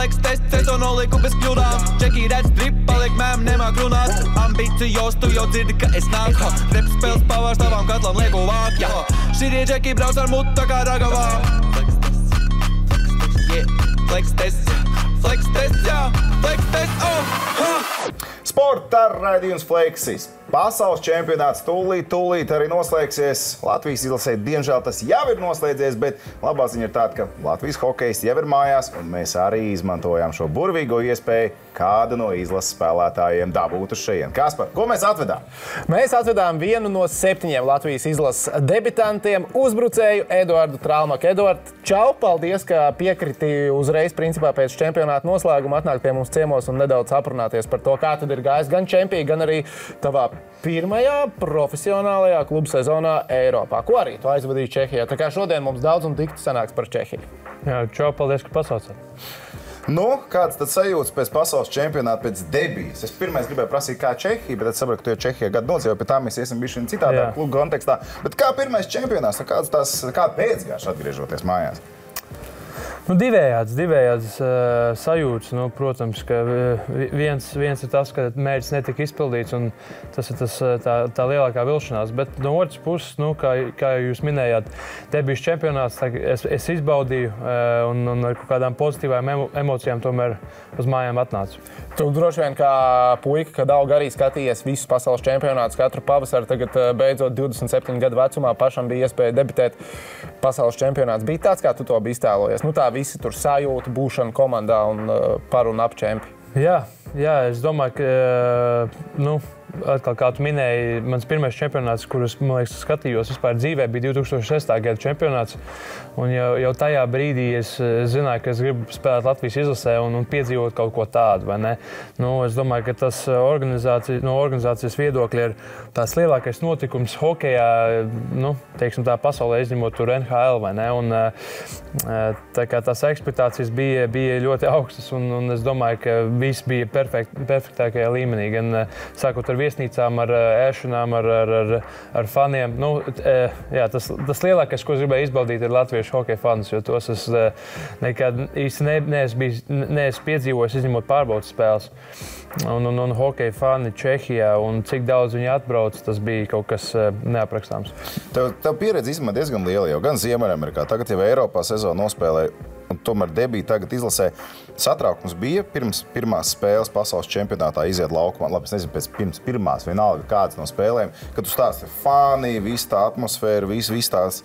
flex test, es to noliku bez kļūdām. Čeki redz drip, paliek mēm, nemāk runāt. Ambicijos, tu jau dzirdi, ka es nāku. Rep spēles pavārs tavam katlam lieku vāk, jā. Šitie čeki brauc ar mutu tā kā ragavām. Flex test, jā, flex test, Sporta raidījums Flexis. Pasaules čempionāts tūlīt arī noslēgsies. Latvijas izlasē, diemžēl, tas jau ir noslēdzies, bet labā ziņa ir tāda, ka Latvijas hokejs jau ir mājās, un mēs arī izmantojām šo burvīgo iespēju kādu no izlases spēlētājiem dabūt uz šejien. Kaspar, ko mēs atvedām? Mēs atvedām vienu no 7 Latvijas izlases debitantiem, uzbrucēju Eduardu Trālmaku. Eduard, čau, paldies, ka piekriti uzreiz, principā, pēc čempionāta noslēguma atnākt pie mums ciemos un nedaudz aprunāties par to, kā tad ir gājis gan čempija, gan arī tavā pirmajā profesionālajā klubu sezonā Eiropā, ko arī tu aizvadīji Čehijā. Tā kā šodien mums daudz un tikti sanāks par Čehiju. Jā, čau, paldies, ka pasaucāt. Nu, kāds tad sajūtas pēc pasaules čempionāta, pēc debijas? Es pirmais gribēju prasīt, kā Čehija, bet es saprotu, ka tu jau Čehijā gadu nodzīvoji, pie tā mēs iesim bišķi citādā klubu kontekstā. Bet kā pirmais čempionāts, kāda pēcgāša atgriežoties mājās? Nu, divējāds sajūtas. Nu, protams, ka viens ir tas, ka mērķis netika izpildīts, un tas ir tā lielākā vilšanās. Bet no otras puses, nu, kā jūs minējāt, debijas čempionāts, es izbaudīju un ar kādām pozitīvām emocijām tomēr uz mājām atnācu. Tu droši vien kā puika, kad auga arī skatījies visus pasaules čempionātus katru pavasaru, tagad beidzot 27 gadu vecumā pašam bija iespēja debitēt pasaules čempionāts. Bija tāds, kā tu to biji iztēlojies? Nu, tā visi tur sajūta, būšana komandā un par un ap čempi. Jā, es domāju, ka, atkal, kā tu minēji, mans pirmais čempionāts, kurus, man liekas, skatījos vispār dzīvē, bija 2006. Gada čempionāts. Un jau tajā brīdī es zināju, ka es gribu spēlēt Latvijas izlasē un piedzīvot kaut ko tādu, vai ne? Es domāju, ka tas no organizācijas viedokļa ir tās lielākais notikums hokejā, teiksim tā, pasaulē izņemot tur NHL, vai ne? Un tā kā tās ekspektācijas bija ļoti augstas, un es domāju, ka viss bija perfektākajā līmenī, gan sākot ar viesnīcām, ar ēšanām, ar faniem. Tas lielākais, ko es gribēju izbaudīt, ir latviešu hokeja fanus, jo tos es nekad īsti neesmu piedzīvojis, izņemot pārbaudas spēles. Un hokeja fani Čehijā, un cik daudz viņi atbrauc, tas bija kaut kas neaprakstāms. Tev pieredze īstenībā diezgan liela jau, gan Ziemeļamerikā, tagad jau Eiropā sezonu nospēlēja, un tomēr debija tagad izlasē. Satraukums bija pirms pirmās spēles pasaules čempionātā iziet laukumā, labi, es nezinu, pirms pirmās vienalga kādas no spēlēm, kad tu stāsti fani, viss tā atmosfēra, viss tās,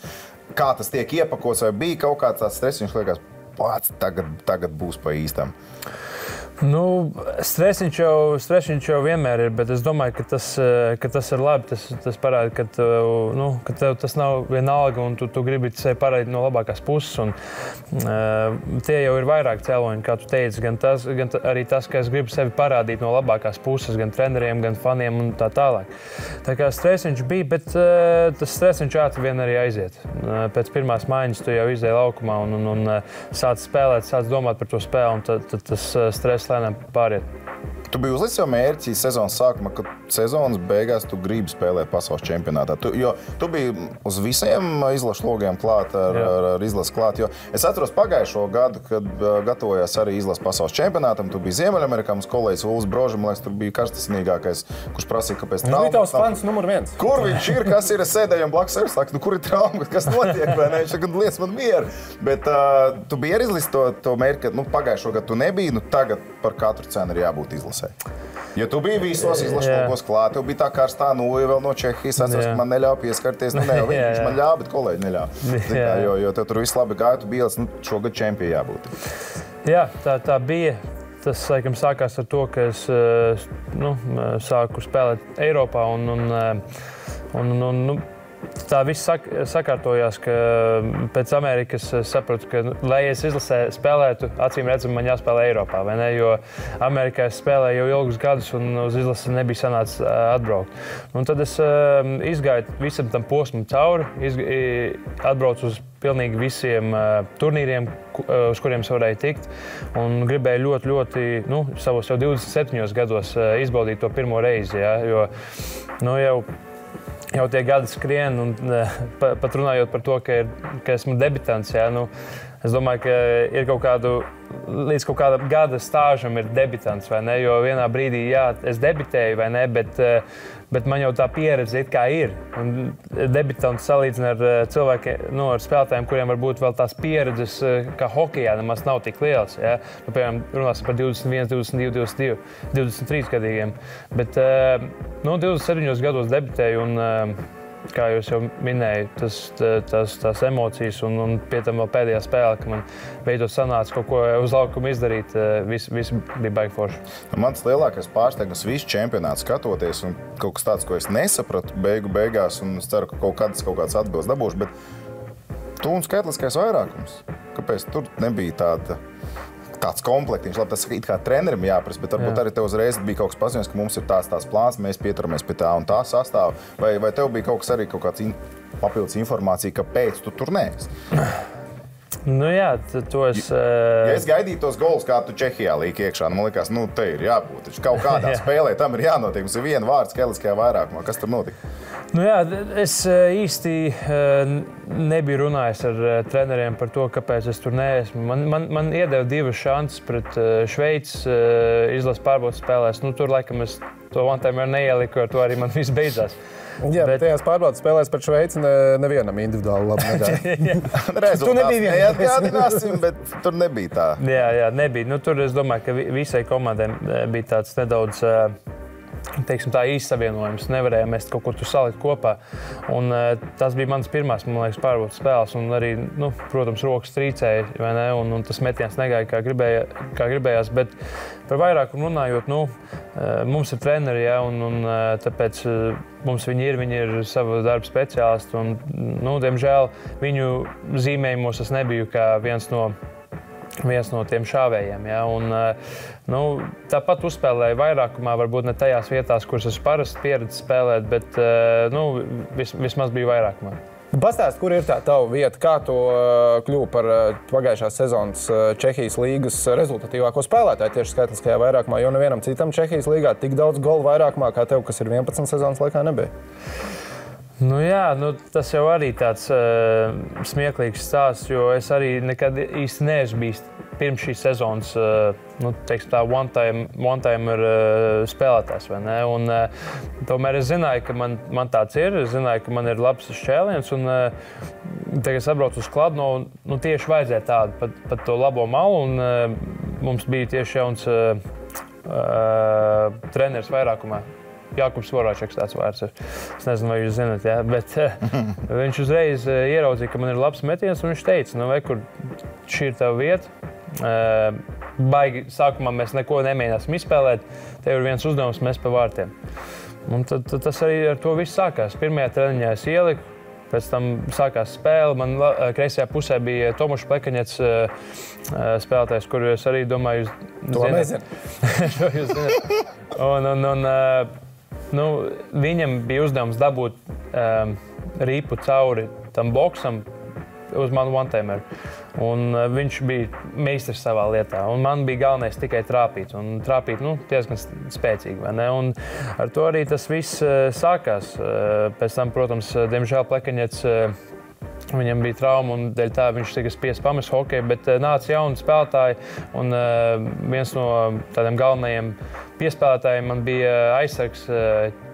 kā tas tiek iepakots, vai bija kaut kāds tāds stress, viņš liekas, pats tagad būs pa īstam. Stresiņš jau vienmēr ir, bet es domāju, ka tas ir labi. Tas parāda, ka tev tas nav vienalga un tu gribi sevi parādīt no labākās puses. Un, tie jau ir vairāk cēloņi, kā tu teici, gan arī tas, ka es gribu sevi parādīt no labākās puses, gan treneriem, gan faniem un tā tālāk. Tā kā stresiņš bija, bet tas stresiņš ātri vien arī aiziet. Pēc pirmās maiņas tu jau izdeji laukumā un sāc spēlēt, sāc domāt par to spēli, un tad tas stress lēnām pāriet. Tu biji uzlicis jau mērķi sezonas sākumā, ka sezonas beigās tu gribi spēlēt pasaules čempionātā. Jo tu biji uz visiem izlašu logiem klāt, ar izlases klāt. Jo es atceros pagājušo gadu, kad gatavojās arī izlases pasaules čempionātam. Tu biji Ziemeļamerikā, mums kolēģis Ulis Brožs, man liekas, tur bija karstasnīgākais, kurš prasīja, kāpēc trauma. Viņš bija tavs fans numur 1. Kur viņš ir, kas ir? Es sēdēju blakus sevi, saku, kur ir trauma, kas notiek, vai ne? Viņš saka, liec man mieru. Bet tu biji arī izlicis to mērķi, ka pagājušo gadu tu nebija, tagad par katru cenu ir jābūt izlasē. Jo tu biji visos izlašu logos klāt, tev bija tā karstā nūja vēl no Čehijas, atceros, ka man neļauj pieskarties, viņš man ļauj, bet kolēģi neļauj. Jo tev tur viss labi gāja, tu biji, šogad čempija jābūt. Jā, tā bija. Tas, laikam, sākās ar to, ka es sāku spēlēt Eiropā un tā viss sakārtojās, ka pēc Amerikas sapratu, ka, lai es izlasē spēlētu, acīm redzam, man jāspēlē Eiropā, vai ne? Jo Amerikā es spēlēju jau ilgus gadus un uz izlasi nebija sanācis atbraukt. Un tad es izgāju visam tam posmam cauri, atbraucu uz pilnīgi visiem turnīriem, uz kuriem es varēju tikt, un gribēju ļoti, savos jau 27 gados izbaudīt to pirmo reizi, ja? Jo jau tie gadi skrien, un pat runājot par to, ka esmu debitants, ja, Es domāju, ka ir līdz kaut kādam gada stāžam ir debitants, vai ne? Jo vienā brīdī, jā, es debitēju, vai ne, bet man jau tā pieredze it kā ir. Un debitants salīdzina ar cilvēkiem, ar spēlētājiem, kuriem varbūt vēl tās pieredzes, kā hokejā, nemaz nav tik liels. Ja? Piemēram, runāsim par 21, 22, 22, 23 gadīgiem. Bet 27 gados debitēju un kā jūs jau minējāt, tās emocijas un pie tam vēl pēdējā spēle, ka man beidzot sanāca kaut ko uz laukuma izdarīt, viss bija baigi forši. Man tas lielākais pārsteigums visu čempionātu skatoties un kaut kas tāds, ko es nesapratu beigās, un es ceru, ka kaut kāds atbildes dabūšu, bet tu un skaitliskais vairākums. Kāpēc tur nebija tāds komplektiņš? Labi, tas it kā trenerim jāprasa, bet varbūt arī tev uzreiz bija kaut kas paziņots, ka mums ir tāds plāns, mēs pieturamies pie tā un tā sastāva. Vai tev bija kaut kāds papildus informācija, kāpēc tu tur neesi? Nu jā, to es... Ja es gaidītu tos golus, kā tu Čehijā līki iekšā, man likās, te ir jābūt. Kaut kādā spēlē tam ir jānotiek. Mums ir viena vārds skaitliskajā vairākumā. Kas tur notika? Nu jā, es īsti nebiju runājis ar treneriem par to, kāpēc es tur neesmu. Man iedeva 2 šances pret Šveices izlases pārbaudes spēlēs. Tur laikam es to one-timer neieliku, ar to arī man viss beidzās. Jā, bet tajās pārbaudes spēlēs pret Šveici nevienam individuāli labi negāja. Rezultāts neatgādināsim, bet tur nebija tā. Jā, nebija. Tur es domāju, ka visai komandai bija tāds nedaudz... teiksim tā, īssavienojums. Nevarējām mēs kaut ko tur salikt kopā. Un tas bija mans pirmās, man liekas, pārbaudes spēles. Un arī, protams, rokas trīcēja, vai ne? Un tas metiens negāja, kā gribējās. Bet par vairākumu runājot, mums ir treneri, ja, un tāpēc mums viņi ir sava darba speciālisti. Un, diemžēl, viņu zīmējumos es nebiju kā viens no tiem šāvējiem. Ja? Un, tāpat uzspēlēju vairākumā, varbūt ne tajās vietās, kuras es parasti pieredzi spēlēt, bet vismaz bija vairākumā. Pastāst, kur ir tā tava vieta, kā tu kļuvi par pagājušās sezonas Čehijas līgas rezultatīvāko spēlētāju tieši skaitliskajā vairākumā, jo nevienam citam Čehijas līgā tik daudz golu vairākumā kā tev, kas ir 11 sezonas laikā, nebija? Tas jau arī tāds smieklīgs stāsts, jo es arī nekad īsti neesmu bijis pirms šīs sezonas, teiksim tā, one-timer spēlētājs, vai ne? Un tomēr es zināju, ka man tāds ir, es zināju, ka man ir labs šķēliens, un tagad es atbraucu uz Kladno, tieši vajadzēja tādu, pat to labo malu, un mums bija tieši jauns treneris vairākumā. Jākubs Vorāčeks tāds vārds ir. Es nezinu, vai jūs zināt, jā, bet viņš uzreiz ieraudzīja, ka man ir labs metiens, un viņš teica, kur šī ir tava vieta. Baigi sākumā mēs neko nemēģināsim izspēlēt, tev ir viens uzdevums, mēs pa vārtiem. Un tad tas arī ar to viss sākās. Pirmajā treniņā es ieliku, pēc tam sākās spēle. Man kreisajā pusē bija Tomašs Plekaņets spēlētājs, kuru es arī domāju, jūs zināt. Viņam bija uzdevums dabūt ripu cauri tam boksam uz manu one-timeru. Un viņš bija meistars savā lietā. Un man bija galvenais tikai trāpīt. Un trāpīt, diezgan spēcīgi, vai ne? Un ar to arī tas viss sākās. Pēc tam, protams, diemžēl Plekaņets viņam bija trauma, un dēļ tā viņš tika spiests pamest hokeju, bet nāca jauni spēlētāji, un viens no tādiem galvenajiem piespēlētājiem man bija aizsargs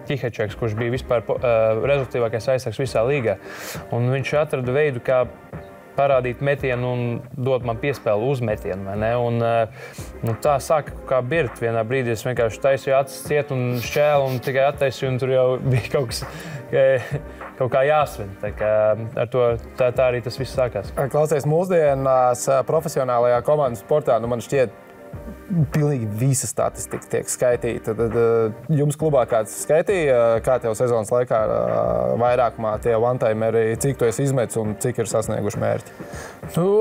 Ķihečeks, kurš bija vispār rezultatīvākais aizsargs visā līgā. Un viņš atrada veidu, kā parādīt metienu un dot man piespēli uz metienu, vai ne? Un tā sāka kā birt. Vienā brīdī es vienkārši taisīju acis ciet un šķēlu un tikai attaisīju, un tur jau bija kaut kā jāsvin. Tā kā ar to tā arī tas viss sākās. Klausies, mūsdienās profesionālajā komandas sportā, man šķiet, pilnīgi visa statistika tiek skaitīta. Tad jums klubā kāds skaitīja, kā tev sezonas laikā vairākumā tie one-timeri, cik tu esi izmetis un cik ir sasnieguši mērķi?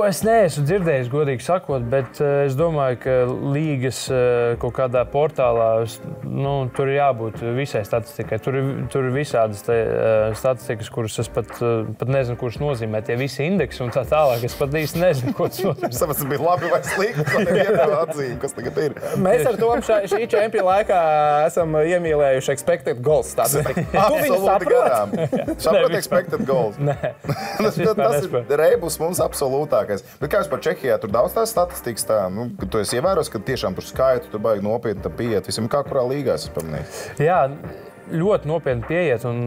Es neesmu dzirdējis, godīgi sakot, bet es domāju, ka līgas kaut kādā portālā tur ir jābūt visai statistikai. Tur ir visādas statistikas, kuras es pat nezinu, kuras nozīmē tie visi indeksi un tā tālāk. Es pat īsti nezinu, ko tas nozīmē. Samas bija labi vai slikti, ko tev iedeva atzīme, kas tagad ir. Mēs ar Tomu šī čempiona laikā esam iemīlējuši expected goals statistiku. Tu viņu saproti? Saproti expected goals. Nē. Tas ir rebus mums absolūtākais. Bet kā jūs par Čehijā, tur daudz tās statistikas tā, tu esi ievērojis, ka tiešām tur skaitu, tur baigi nopietni pieiet visam, kā kurā līgā es pamanīju? Jā, ļoti nopietni pieiet un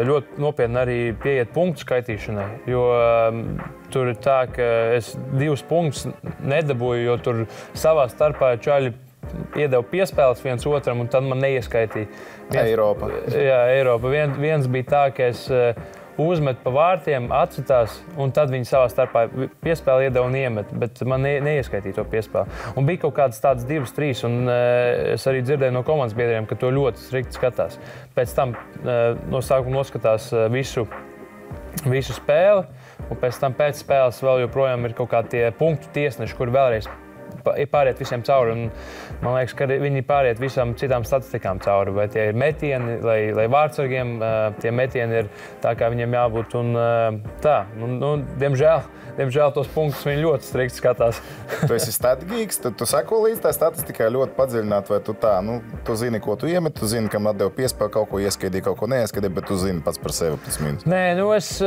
ļoti nopietni arī pieiet punktu skaitīšanai, jo tur ir tā, ka es 2 punktus nedabūju, jo tur savā starpā čaļi iedeva piespēles viens otram un tad man neieskaitīja. Eiropa. Jā, Eiropa. Viens bija tā, ka es uzmet pa vārtiem, atcitās, un tad viņi savā starpā piespēli iedeva un iemet, bet man neieskaitīja to piespēli. Un bija kaut kādas tādas 2, 3, un es arī dzirdēju no komandas biedriem, ka to ļoti strikti skatās. Pēc tam no sākuma noskatās visu spēli, un pēc tam pēc spēles vēl joprojām ir kaut kā tie punktu tiesneši, kur vēlreiz pāriet visiem cauri. Un man liekas, ka viņi pāriet visām citām statistikām cauri. Vai tie ir metieni, lai vārdsargiem tie metieni ir tā, kā viņiem jābūt. Un tā, diemžēl tos punktus viņi ļoti strikti skatās. Tu esi statgīgs, tu seko līdz tā statistikai ļoti padziļināt, vai tu tā, tu zini, ko tu iemet, tu zini, kam atdeva piespēli, kaut ko ieskaidīja, kaut ko neieskaidīja, bet tu zini pats par sevi plus mīnus. Nē, es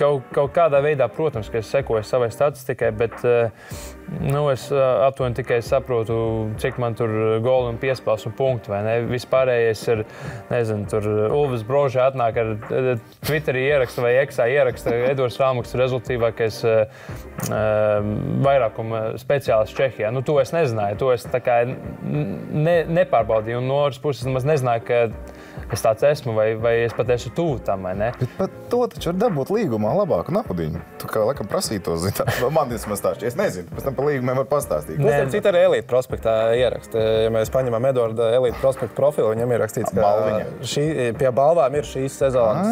kaut kādā veidā, protams, ka es sekoju savai statistikai, bet es aptuveni tikai saprotu, cik man tur goli un piespēles un punkti, vai ne? Vispārējais ir, nezinu, tur Ulvis Brožē atnāk ar Twitterī ieraksta vai Eksā ieraksta Edvards Rāmuks rezultīvākais vairākuma speciālists Čehijā. To es nezināju, to es tā kā nepārbaudīju, un no otras puses maz nezināju, ka es tāds esmu, vai es pat esmu tuvu tam, vai ne? Bet pat to taču var dabūt līgumā labāku naudiņu. Tu kā laikam prasītos, zini, man vismaz stāsti. Es nezinu, pēc tam par līgumiem var pastāstīt. Mums ir arī Elite prospektā ieraksta. Ja mēs paņemam Eduarda Elite prospektu profilu, viņam ierakstīts, ka pie balvām ir šīs sezonas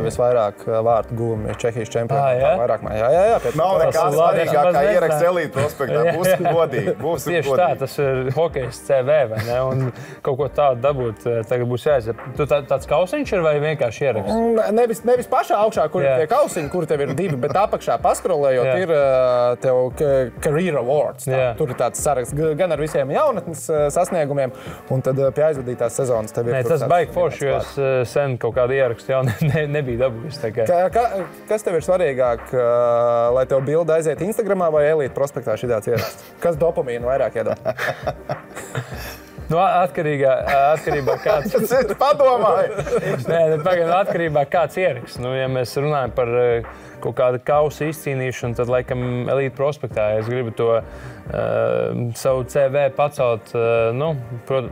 visvairāk vārtu guvumi Čehijas čempionātā. Jā. Nav nekā svarīgāk, kā ieraksts Elite prospektā. Būsim godīgi. Tieši tā, tas ir hokejs CV, vai ne? Un kaut ko tādu dabūt, tagad būs jāiziet. Tu tāds kausiņš ir vai vienkārši ieraksts? Nevis pašā augšā, kur ir tie kausiņi, kur tev ir 2, bet apakšā paskrolējot ir tev career awards. Tur ir tāds saraksts gan ar visiem jaunatnes sasniegumiem, un tad pie aizvadītās sezonas tev ir... Tas baigi forši, jo es sen kaut kādu ierakstu jau nebija dabūjis. Kas tev ir svarīgāk, lai tev bilde aiziet Instagramā vai Elite prospektā šitāds ieraksts? Kas dopamīnu vairāk iedod? Atkarībā kāds... Tas ir padomāju! Atkarībā kāds ieraksts. Ja mēs runājam par kaut kādu kausu izcīnīšanu, tad laikam Elite prospektā es gribu to savu CV pacelt.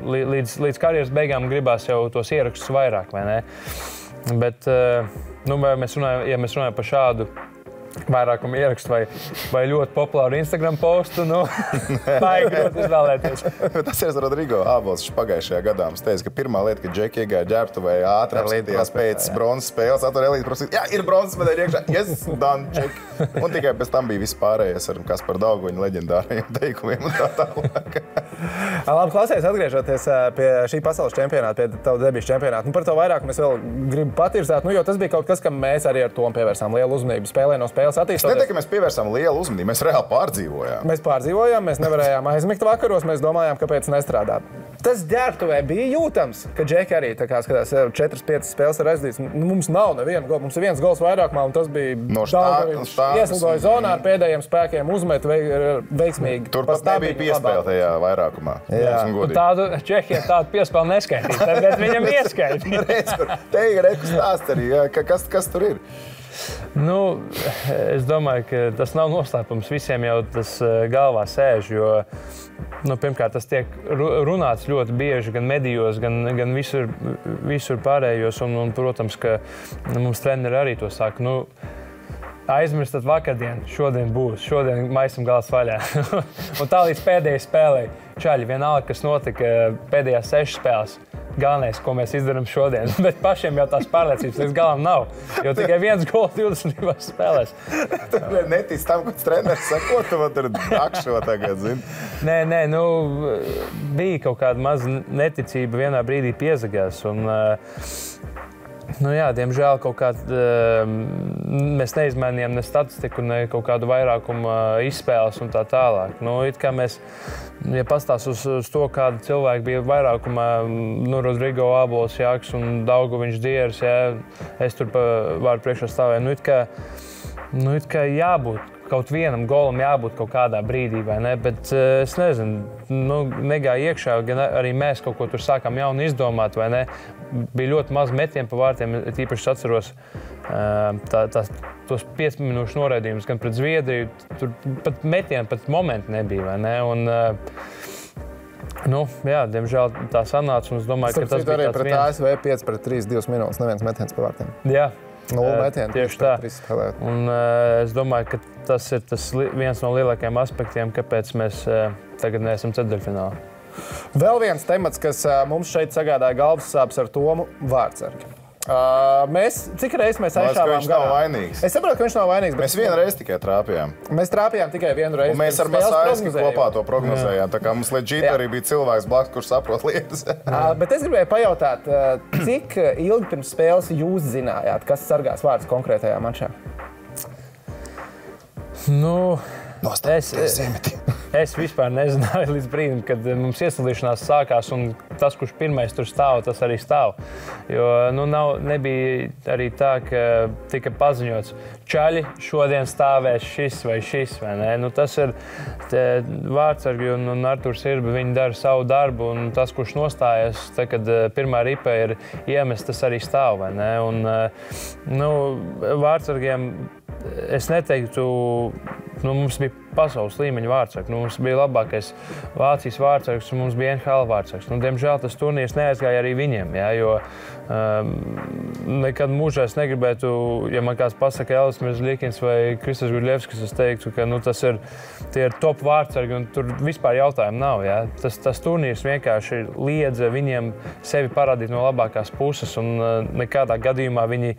Līdz karjeras beigām gribās jau tos ierakstus vairāk, vai ne? Bet, ja mēs runājam par šādu vairākumu ierakstu vai ļoti populāru Instagram postu, baigi grūti izvēlēties. Tas ir Rodrigo Ābols pagājušajā gadā. Mums teica, ka pirmā lieta, kad Džeki iegāja ģērbtu vai ātri apskatījās pēc bronzas spēles, atver Elite prospektu. Jā, ir bronzas medaļa iekšā. Yes, done, Džeki. Un tikai pēc tam bija viss pārējais ar Kasparu Daugoņu leģendārajiem teikumiem un tā tālāk. Labi, klausies, atgriežoties pie šī pasaules čempionāta, pie tavu debišu čempionāta. Par to vairāk mēs vēl gribu patirzēt, jo tas bija kaut kas, kam mēs arī ar Tomu pievērsām lielu uzmanību spēlē no spēles attīstoties. Es neteiktu, ka mēs pievērsām lielu uzmanību, mēs reāli pārdzīvojām. Mēs nevarējām aizmigt vakaros, mēs domājām, kāpēc nestrādāt. Tas ģērbtuvē bija jūtams, ka Džeki arī tā kā skatās 4-5 spēles ir aizdīts. Mums nav neviena gola, mums ir viens gols vairākumā, un tas bija Daugovičs. Ieslidoja zonā ar pēdējiem spēkiem, uzmet veiksmīgi. Turpat nebija piespēle tajā vairākumā. Tādu Čehijā tādu piespēli neskaitīt, bet viņam ieskaitīt. Te ir reku stāst arī, kas tur ir? Es domāju, ka tas nav noslēpums. Visiem jau tas galvā sēž, jo pirmkārt tas tiek runāts ļoti bieži gan medijos, gan visur pārējos. Un, protams, ka mums treneri arī to saka. Aizmirstat vakardienu, šodien būs, šodien maisam galvas vaļā. Un tā līdz pēdējai spēlei. Čaļi, vienalga, kas notika pēdējās 6 spēles. galvenais, ko mēs izdarām šodien. Bet pašiem jau tās pārliecības līdz galam nav. Jo tikai 1 gols 22 spēlēs. Tu netic tam, ko treneris saka, ko tu man tur akšo tagad, zini? Nē, nu, bija kaut kāda maza neticība vienā brīdī piezagās. Un, nu jā, diemžēl kaut kādā mēs neizmainījām ne statistiku, ne kaut kādu vairākumu izspēles un tā tālāk. Nu, it kā mēs, ja pastāst uz to, kāda cilvēki bija vairākumā, nu, Rodrigo Abols, Jāks un Daugoviņš Dieris, jā, es tur vārdu priekšā stāvēju. Nu, it kā jābūt. Kaut vienam golam jābūt kaut kādā brīdī, vai ne? Bet es nezinu, nu, negāja iekšā, gan arī mēs kaut ko tur sākām jaunu izdomāt, vai ne? Bija ļoti maz metienu pa vārtiem, tīpaši atceros tos 5 minūšu noraidījumus gan pret Zviedriju, tur pat metienu, pat momentu nebija, vai ne? Un, nu, jā, diemžēl tā sanāca, un es domāju, ka tas bija arī tāds pret ASV 5-3, 2 minūtes, neviens metiens pa vārtiem. Jā. 0 metienu. Tieši tā. Un es domāju, ka tas ir viens no lielākajiem aspektiem, kāpēc mēs tagad neesam ceturtdaļfinālā. Vēl viens temats, kas mums šeit sagādāja galvas sāpes ar Tomu Vārtsargi. Cik reizes mēs aizšāvām viņš nav vainīgs. Es saprotu, ka viņš nav vainīgs. Mēs vienu reizi tikai trāpījām. Mēs trāpījām tikai vienu reizi. Un mēs ar Masāiski kopā to prognozējām. Tā kā mums leģīti arī bija cilvēks blakus, kurš saprot lietas. Bet es gribēju pajautāt, cik ilgi pirms spēles jūs zinājāt, kas sargās vārdus konkrētajā mačā? Nu, es vispār nezināju līdz brīdim, kad mums ieslīšanās sākās, un tas, kurš pirmais tur stāv, tas arī stāv. Jo nu, nebija arī tā, ka tika paziņots, čaļi šodien stāvēs šis vai šis. Vai ne? Nu, tas ir Vārtsargi un Arturs Irba, viņi dara savu darbu, un tas, kurš nostājas, tā, kad pirmā ripa ir iemest, tas arī stāv. Vai ne? Un, nu, Vārtsargiem es neteiktu, nu, mums bija pasaules līmeņa vārtsargs. Nu, mums bija labākais Vācijas vārtsargs un mums bija NHL vārtsargs. Nu, diemžēl tas turnīrs neaizgāja arī viņiem, jā, jo nekad mūžā es negribētu, ja man kāds pasaka Elvis Merzlikins vai Kristas Gudļevskis, es teiktu, ka nu, tie ir top vārtsargi un tur vispār jautājumu nav. Jā. Tas turnīrs vienkārši liedza viņiem sevi parādīt no labākās puses un nekādā gadījumā viņi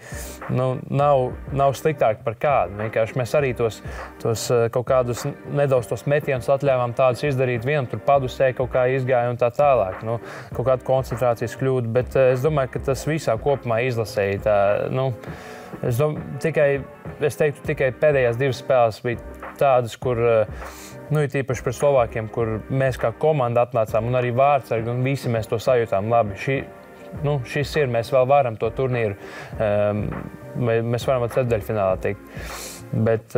nu, nav sliktāki par kādu. Vienkārši mēs arī tos kaut kādus nedaudz tos metienus atļāvām tādus izdarīt, vienam tur padusē kaut kā izgāja un tā tālāk. Nu, kaut kāda koncentrācijas kļūda, bet es domāju, ka tas visā kopumā izlasēja tā, nu, es teiktu, tikai pēdējās 2 spēles bija tādas, kur, nu, ir tīpaši pret Slovākiem, kur mēs kā komanda atnācām un arī vārtsargi un visi mēs to sajūtām labi. Šis ir, mēs vēl varam to turnīru, mēs varam ceturtdaļfinālā teikt. Bet,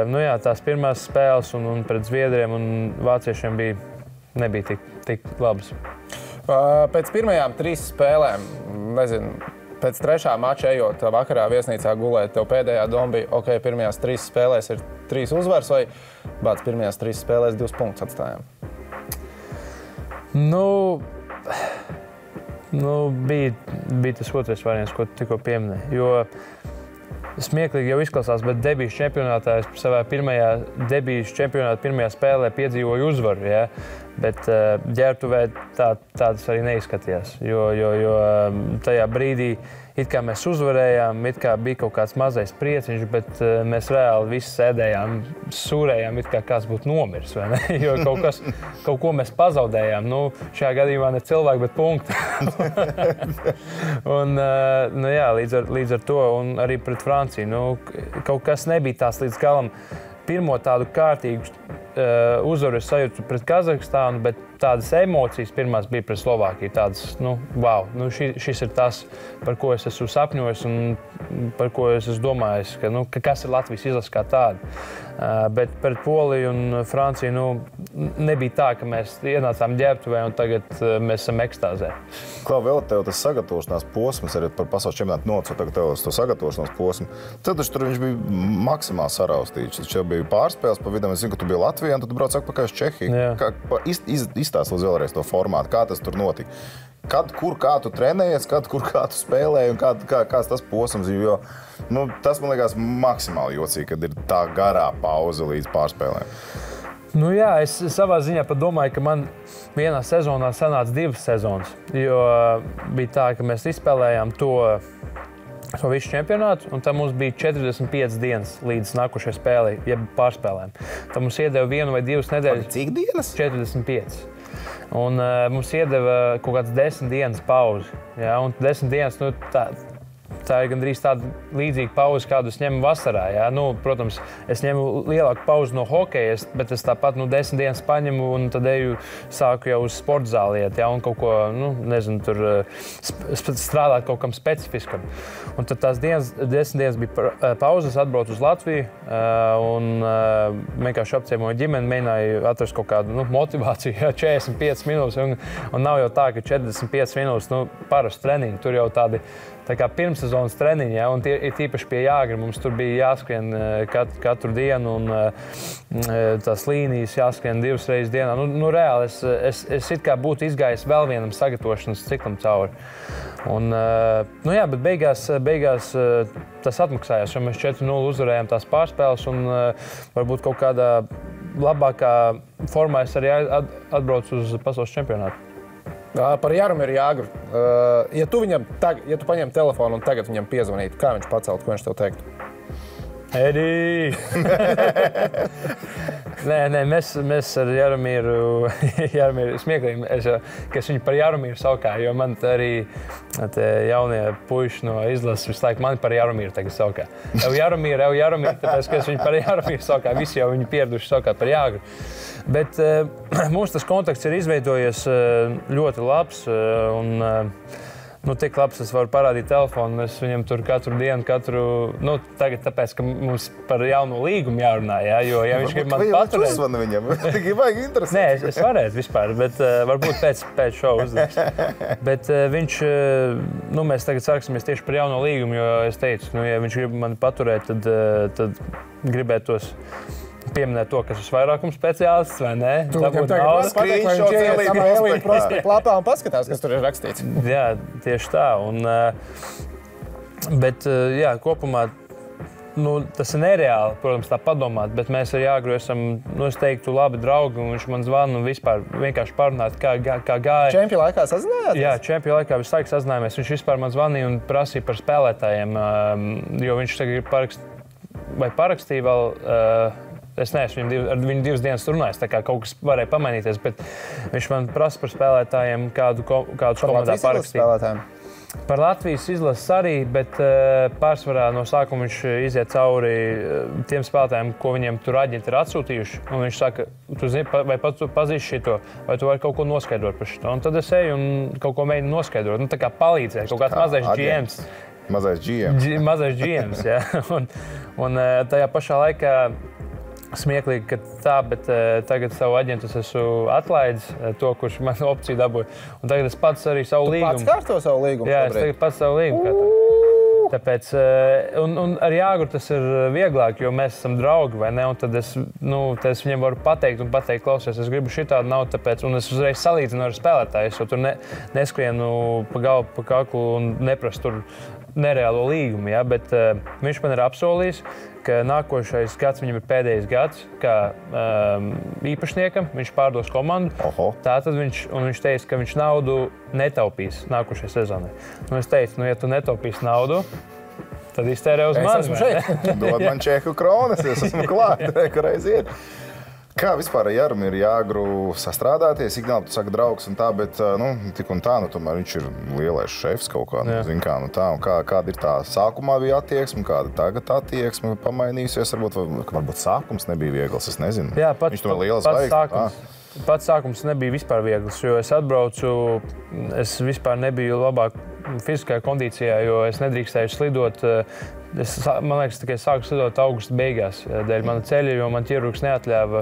nu jā, tās pirmās spēles un pret Zviedriem un vāciešiem nebija tik labas. Pēc pirmajām 3 spēlēm, nezinu, pēc 3. mača ejot vakarā viesnīcā gulēt, tev pēdējā doma bija, ok, pirmajās 3 spēlēs ir 3 uzvaras vai bāc pirmajās 3 spēlēs 2 punktus atstājām? Nu, bija tas otrais variants, ko tikko pieminēju, jo smieklīgi jau izklausās, bet debijas čempionātā es savā debijas čempionāta pirmajā spēlē piedzīvoju uzvaru, ja? Bet ģērbtuvē tādas arī neizskatījās, jo tajā brīdī it kā mēs uzvarējām, it kā bija kaut kāds mazais prieciņš, bet mēs reāli visi sēdējām, sūrējām, it kā kāds būtu nomirs, vai ne? Jo kaut ko mēs pazaudējām, nu, šajā gadījumā ne cilvēki, bet punkti. Un, nu jā, līdz ar to, un arī pret Franciju, nu, kaut kas nebija tās līdz galam. Pirmo tādu kārtīgu uzvaru es sajūtu pret Kazahstānu, bet tādas emocijas pirmās bija pret Slovākiju. Tādas, nu, wow, nu, šis ir tas, par ko es esmu sapņojis un par ko es esmu domājis, ka kas ir Latvijas izlase kā tāda. Bet pret Poliju un Franciju nu, nebija tā, ka mēs ienācām ģērbtuvē un tagad mēs esam ekstāzē. Klau, vēl tev tas sagatavošanās posms, arī par pasaules čempionātu nocu, tagad tev to sagatavošanās posmu. Tad tur viņš bija maksimāli saraustīts. Viņš jau bija pārspēles pa vidam, es zinu, ka tu biji Latvijā, un tad tu brauc atpakaļ uz Čehiju. Izstāst vēlreiz to formātu, kā tas tur notika. Kad, kur, kā tu trenējies, kad, kur, kā tu spēlēji un kāds tas posms, jo nu, tas man liekas maksimāli jocīgi, kad ir tā garā pauze līdz pārspēlēm. Nu jā, es savā ziņā pat domāju, ka man vienā sezonā sanāca 2 sezonas, jo bija tā, ka mēs izspēlējām to visu čempionātu, un tam mums bija 45 dienas līdz nākošajai spēlei, jeb pārspēlēm. Tam mums iedeva 1 vai 2 nedēļas. Cik dienas? 45. Un mums iedeva kaut kāds 10 dienas pauzi. Ja? Un 10 dienas, nu, tā ir gandrīz tāda līdzīga pauze, kādu es ņemu vasarā. Ja? Nu, protams, es ņemu lielāku pauzi no hokeja, bet es tāpat 10 dienas paņemu un tad sāku jau uz sporta zāli iet, ja? Un kaut ko, nezinu, tur strādāt kaut kam specifiskam. Un tad tās 10 dienas bija pauzes, atbraucu uz Latviju un vienkārši apciemoju ģimeni, mēģināju atrast kaut kādu motivāciju, ja? 45 minūtes. Un nav jau tā, ka 45 minūtes parasti treniņi, tur jau tādi tā kā pirmssezonas treniņi, ja, un ir tīpaši pie Jāgra. Mums tur bija jāskrien katru dienu, un tās līnijas jāskrien 2 reizes dienā. Reāli es it kā būtu izgājis vēl vienam sagatavošanas ciklam cauri. Un, jā, bet beigās tas atmaksājās, jo mēs 4-0 uzvarējām tās pārspēles, un varbūt kaut kādā labākā formā es arī atbraucu uz pasaules čempionātu. Par Jaromīru Jāgru. Ja tu paņem telefonu un tagad viņam piezvanītu, kā viņš paceltu, ko viņš tev teiktu? Edī! Nē, mēs ar Jaromīru smieklīgi, ka es viņu par Jaromīru saukāju, jo man arī jaunie puiši no izlases visu laiku mani par Jaromīru tagad saukā. Jaromīru, tāpēc, ka es viņu par Jaromīru saukāju, visi jau viņu pieraduši saukāt par Jāgru. Bet mums tas kontakts ir izveidojies ļoti labs, un tik labs es varu parādīt telefonu. Es viņam tur katru dienu, tagad tāpēc, ka mums par jauno līgumu jārunā, ja, jo ja viņš grib man paturēt... Vai uzvana viņam? Tikai vajag interesanti. Nē, es varētu vispār, bet varbūt pēc šova uzdevs. Bet viņš, mēs tagad sāksimies tieši par jauno līgumu, jo es teicu, ja viņš grib mani paturēt, tad gribētos pieminēt to, kas ir vairākums speciālists, vai ne? Tu viņam tagad pateikt, vai viņš ieliek prospektu lapā un paskatās, kas tur ir rakstīts. Jā, tieši tā. Bet kopumā tas ir nereāli, protams, tā padomāt, bet mēs ar Jāgru esam, es teiktu, labi draugi, un viņš man zvana un vispār vienkārši parunāt, kā gāja. Čempiju laikā sazinājāties? Jā, čempiju laikā visu laiku sazinājāmies. Viņš vispār man zvanīja un prasīja par spēlētājiem, jo viņš tagad parakstīja vēl. Es neesmu ar viņu 2 dienas runājis, tā kā kaut kas varēja pamainīties, bet viņš man prasa par spēlētājiem, kādu komandā parakstīt. Par Latvijas izlases arī, bet pārsvarā no sākuma viņš iziet cauri tiem spēlētājiem, ko viņiem tur aģenti ir atsūtījuši. Un viņš saka, tu zini, vai tu pazīsti šito, vai tu vari kaut ko noskaidrot par šito. Un tad es eju un kaut ko mēģinu noskaidrot, tā kā palīdzēt, kaut kāds mazais GMs. Mazais GMs, jā. Un tajā pašā laikā smieklīgi, ka tā, bet tagad savu aģentu es esmu atlaidis, to, kurš man opciju dabūja. Un tagad es pats arī savu līgumu. Tu pats kārto savu līgumu? Jā, es tagad pats savu līgumu kārto. Tāpēc, un ar Jāgru tas ir vieglāk, jo mēs esam draugi, vai ne? Un tad es viņiem varu pateikt, klausies, es gribu šitādu naudu, tāpēc, un es uzreiz salīdzinu ar spēlētāju, jo tur neskrienu pa galvu, pa kaklu un neprasu tur nereālo līgumu, ja? Bet viņš man ir apsolījis, ka nākošais gads viņam ir pēdējais gads, kā īpašniekam, viņš pārdos komandu. Tātad viņš teica, ka viņš naudu netaupīs nākošajai sezonai. Es teicu, ja tu netaupīsi naudu, tad iztērē uz mani. Dod man čehu kronas, es esmu klāt, kur aiziet. Kā vispār ar Jaromīru Jāgru sastrādāties? Ikdēļ tu saki draugs un tā, bet tik un tā, tomēr viņš ir lielais šefs kaut kā, zin kā, tā. Un kāda ir tā sākumā bija attieksme, kāda tagad attieksme pamainījusies? Varbūt sākums nebija viegls, es nezinu. Jā, viņš tomēr lielas vajag. Pats sākums nebija vispār viegls, jo es atbraucu, es vispār nebiju labāk fiziskajā kondīcijā, jo es nedrīkstēju slidot. Man liekas, tikai sāku slidot augusta beigās dēļ mana ceļa, jo man ķirurgs neatļāva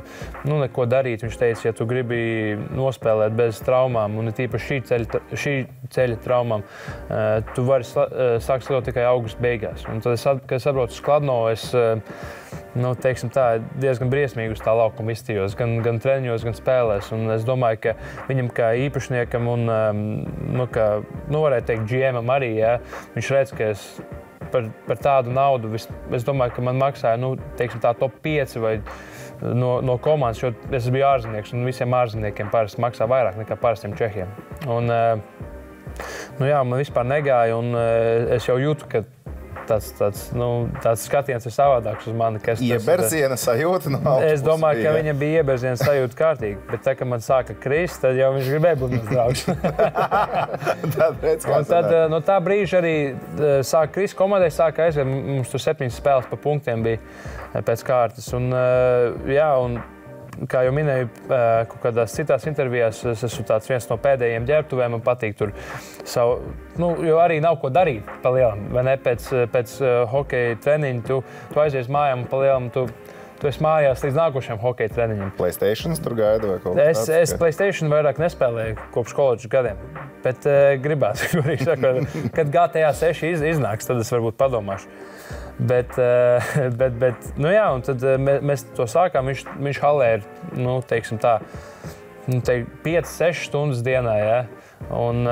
neko darīt. Viņš teica, ja tu gribi nospēlēt bez traumām, un tīpaši šī ceļa traumām, tu vari sākt slidot tikai augusta beigās. Un tad, kad es atbraucu uz Kladno, es teiksim tā, diezgan briesmīgi uz tā laukuma izstījos, gan treniņos, gan spēlēs. Un es domāju, ka viņam kā īpašniekam un, varētu teikt, GM-am arī, ja, viņš redz, ka es par tādu naudu, es domāju, ka man maksāja, teiksim tā, top 5 vai no komandas, jo es biju ārzemnieks, un visiem ārzemniekiem parasti maksā vairāk nekā parastiem čehiem. Un, man vispār negāja, un es jau jūtu, ka tāds skatiens ir savādāks uz mani. Ieberziena sajūta no augšas. Es domāju, ka viņam bija ieberziena sajūta kārtīgi, bet tā, kad man sāka krist, tad jau viņš gribēja būt mans draugs. Tad no tā brīža arī sāka krist, komandai sāka aiziet, mums tur 7 spēles pa punktiem bija pēc kārtas. Un kā jau minēju, kaut kādās citās intervijās, es esmu viens no pēdējiem ģērbtuvēm, man patīk tur savu, jo arī nav ko darīt pa lielam, vai ne, pēc hokeja treniņa, tu aizies mājām pa lielam, tu esi mājās līdz nākošajam hokeja treniņam. PlayStations tur gaida vai kaut tāds? Es PlayStation vairāk nespēlēju kopš koledžas gadiem, bet gribās, kad GTA 6 iznāks, tad es varbūt padomāšu. Bet un tad mēs to sākām, viņš halē ir, teiksim tā, 5-6 stundas dienā, ja? Un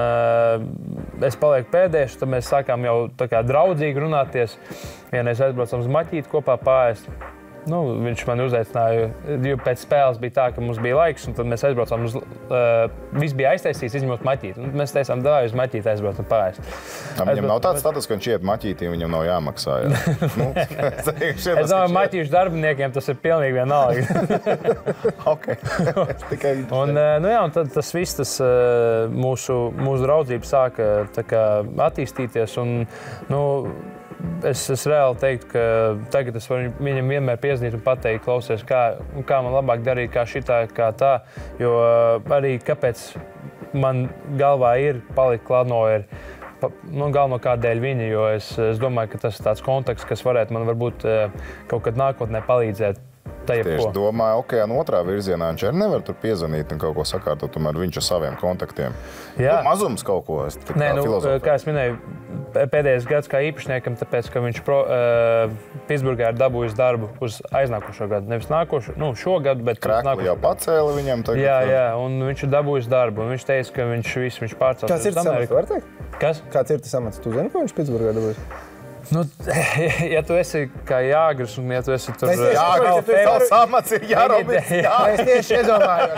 es palieku pēdējais, tad mēs sākām jau tā kā draudzīgi runāties, vienreiz aizbraucam uz maķīti kopā pārēst. Viņš mani uzaicināja, jo pēc spēles bija tā, ka mums bija laiks, un tad mēs aizbraucām uz... Viss bija aiztaisīts, izņemot maķīti. Mēs teicām, davai uz maķīti aizbraukt un pārēst. Viņam nav tāds status, ka viņš iet maķītī, viņam nav jāmaksā. Es domāju, maķīšu darbiniekiem tas ir pilnīgi vienalga. Un tad tas viss, mūsu draudzība sāka tā kā attīstīties, un, Es reāli teiktu, ka tagad es varu viņam vienmēr piezvanīt un pateikt, klausies, kā man labāk darīt, kā šitā, kā tā. Jo arī kāpēc man galvā ir palikt Kladno, ir galvenokārt dēļ viņa, jo es domāju, ka tas ir tāds konteksts, kas varētu man varbūt kaut kad nākotnē palīdzēt. Tieši domāju, no otrā virzienā viņš arī nevar tur piezvanīt un kaut ko sakārtot, tomēr viņš ar saviem kontaktiem. Mazums kaut ko. Kā es minēju, pēdējais gads kā īpašniekam, tāpēc, ka viņš Pittsburghā ir dabūjis darbu uz aiznākošo gadu. Nevis nākošo, šo gadu, bet Krekli jau pacēla viņam tagad. Jā, un viņš ir dabūjis darbu, un viņš teica, ka viņš pārcels. Kāds ir tas amats, var teikt? Kas? Kāds ir tas amats? Tu zini, ko viņš Pittsburghā dabūjis? Ja tu esi kā Jāgris un ja tu esi tur... Tavs amats ir Jaromīrs. Es tieši iedomājos.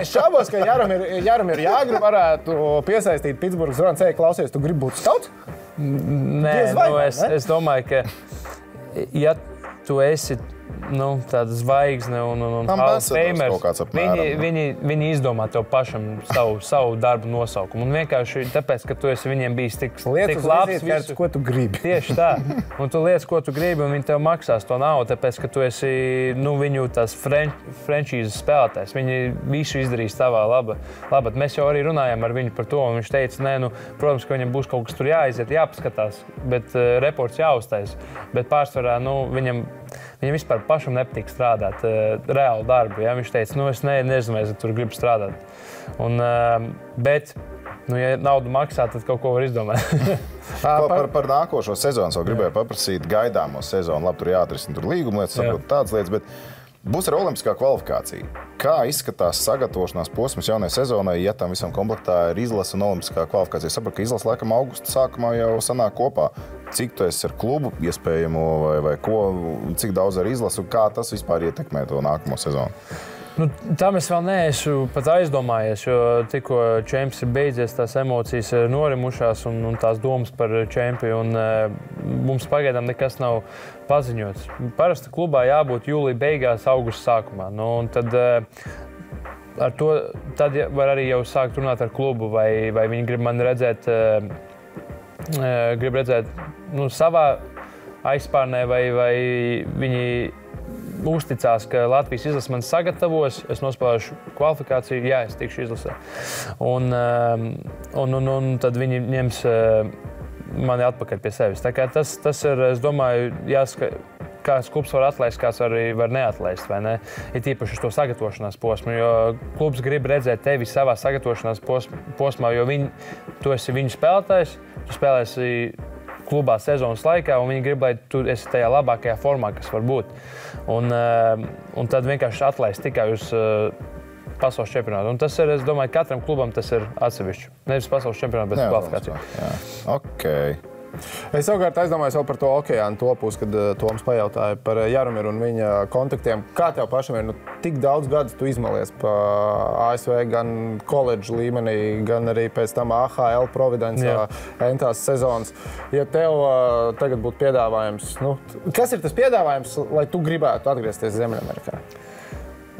Es šaubos, ka Jaromīru Jāgri varētu piesaistīt Pittsburghas Ronas. Klausies, tu gribi būt skauts? Nē, es domāju, ka ja tu esi tāda zvaigzne un Hall of Famers, viņi izdomā tev pašam savu darbu nosaukumu. Un vienkārši tāpēc, ka tu esi viņiem bijis tik labs, visu, ko tu gribi. Tieši tā. Un tu liec, ko tu gribi, un viņi tev maksās to naudu, tāpēc, ka tu esi viņu tās franchīzes spēlētājs. Viņi visu izdarīs tavā labā. Mēs jau arī runājām ar viņu par to, un viņš teica, protams, ka viņam būs kaut kas tur jāaiziet, jāpaskatās, bet reports jāuztais. Bet pārsvarā, viņam vispār pašam nepatīk strādāt reālu darbu. Ja? Viņš teica, es nezinu, vai es tur gribu strādāt. Bet, ja naudu maksā, tad kaut ko var izdomāt. Par nākošo sezonu vēl gribēju paprasīt gaidāmo sezonu. Labi, tur jāatrisina līguma lietas, saprot tādas lietas, bet būs arī olimpiskā kvalifikācija. Kā izskatās sagatavošanās posms jaunajai sezonai, ja tam visam komplektā ir izlase un olimpiskā kvalifikācija? Sapratu, ka izlase laikam augusta sākumā jau sanāk kopā. Cik tu esi ar klubu iespējamo vai ko, cik daudz ar izlasu, kā tas vispār ietekmē to nākamo sezonu? Tam es vēl neesmu pat aizdomājies, jo tikko čemps ir beidzies, tās emocijas ir norimušās un tās domas par čempi, un mums pagaidām nekas nav paziņots. Parasti klubā jābūt jūlija beigās, augusta sākumā. Un tad ar to tad var arī jau sākt runāt ar klubu, vai viņi grib mani redzēt, savā aizspārnē, vai viņi uzticās, ka Latvijas izlase man sagatavos, es nospēlēšu kvalifikāciju, jā, es tikšu izlasē. Un tad viņi ņems mani atpakaļ pie sevis. Tā kā tas ir, es domāju, kāds klubs var atlaist, kāds arī var neatlaist, vai ne? Ir tīpaši uz to sagatavošanās posmu, jo klubs grib redzēt tevi savā sagatavošanās posmā, jo tu esi viņu spēlētājs, tu spēlēsi klubā sezonas laikā, un viņi grib, lai tu esi tajā labākajā formā, kas var būt. Un tad vienkārši atlaist tikai uz pasaules čempionātu. Un tas ir, es domāju, katram klubam tas ir atsevišķi. Nevis pasaules čempionātu, bet kvalifikācija. Okay. Es savukārt aizdomājos vēl par to okeānu topus, kad Toms pajautāja par Jaromiru un viņa kontaktiem. Kā tev pašam ir? Tik daudz gadus tu izmalies pa ASV gan koledžu līmenī, gan arī pēc tam AHL Providencā entās sezonas. Ja tev tagad būtu piedāvājums, kas ir tas piedāvājums, lai tu gribētu atgriezties Ziemeļamerikā?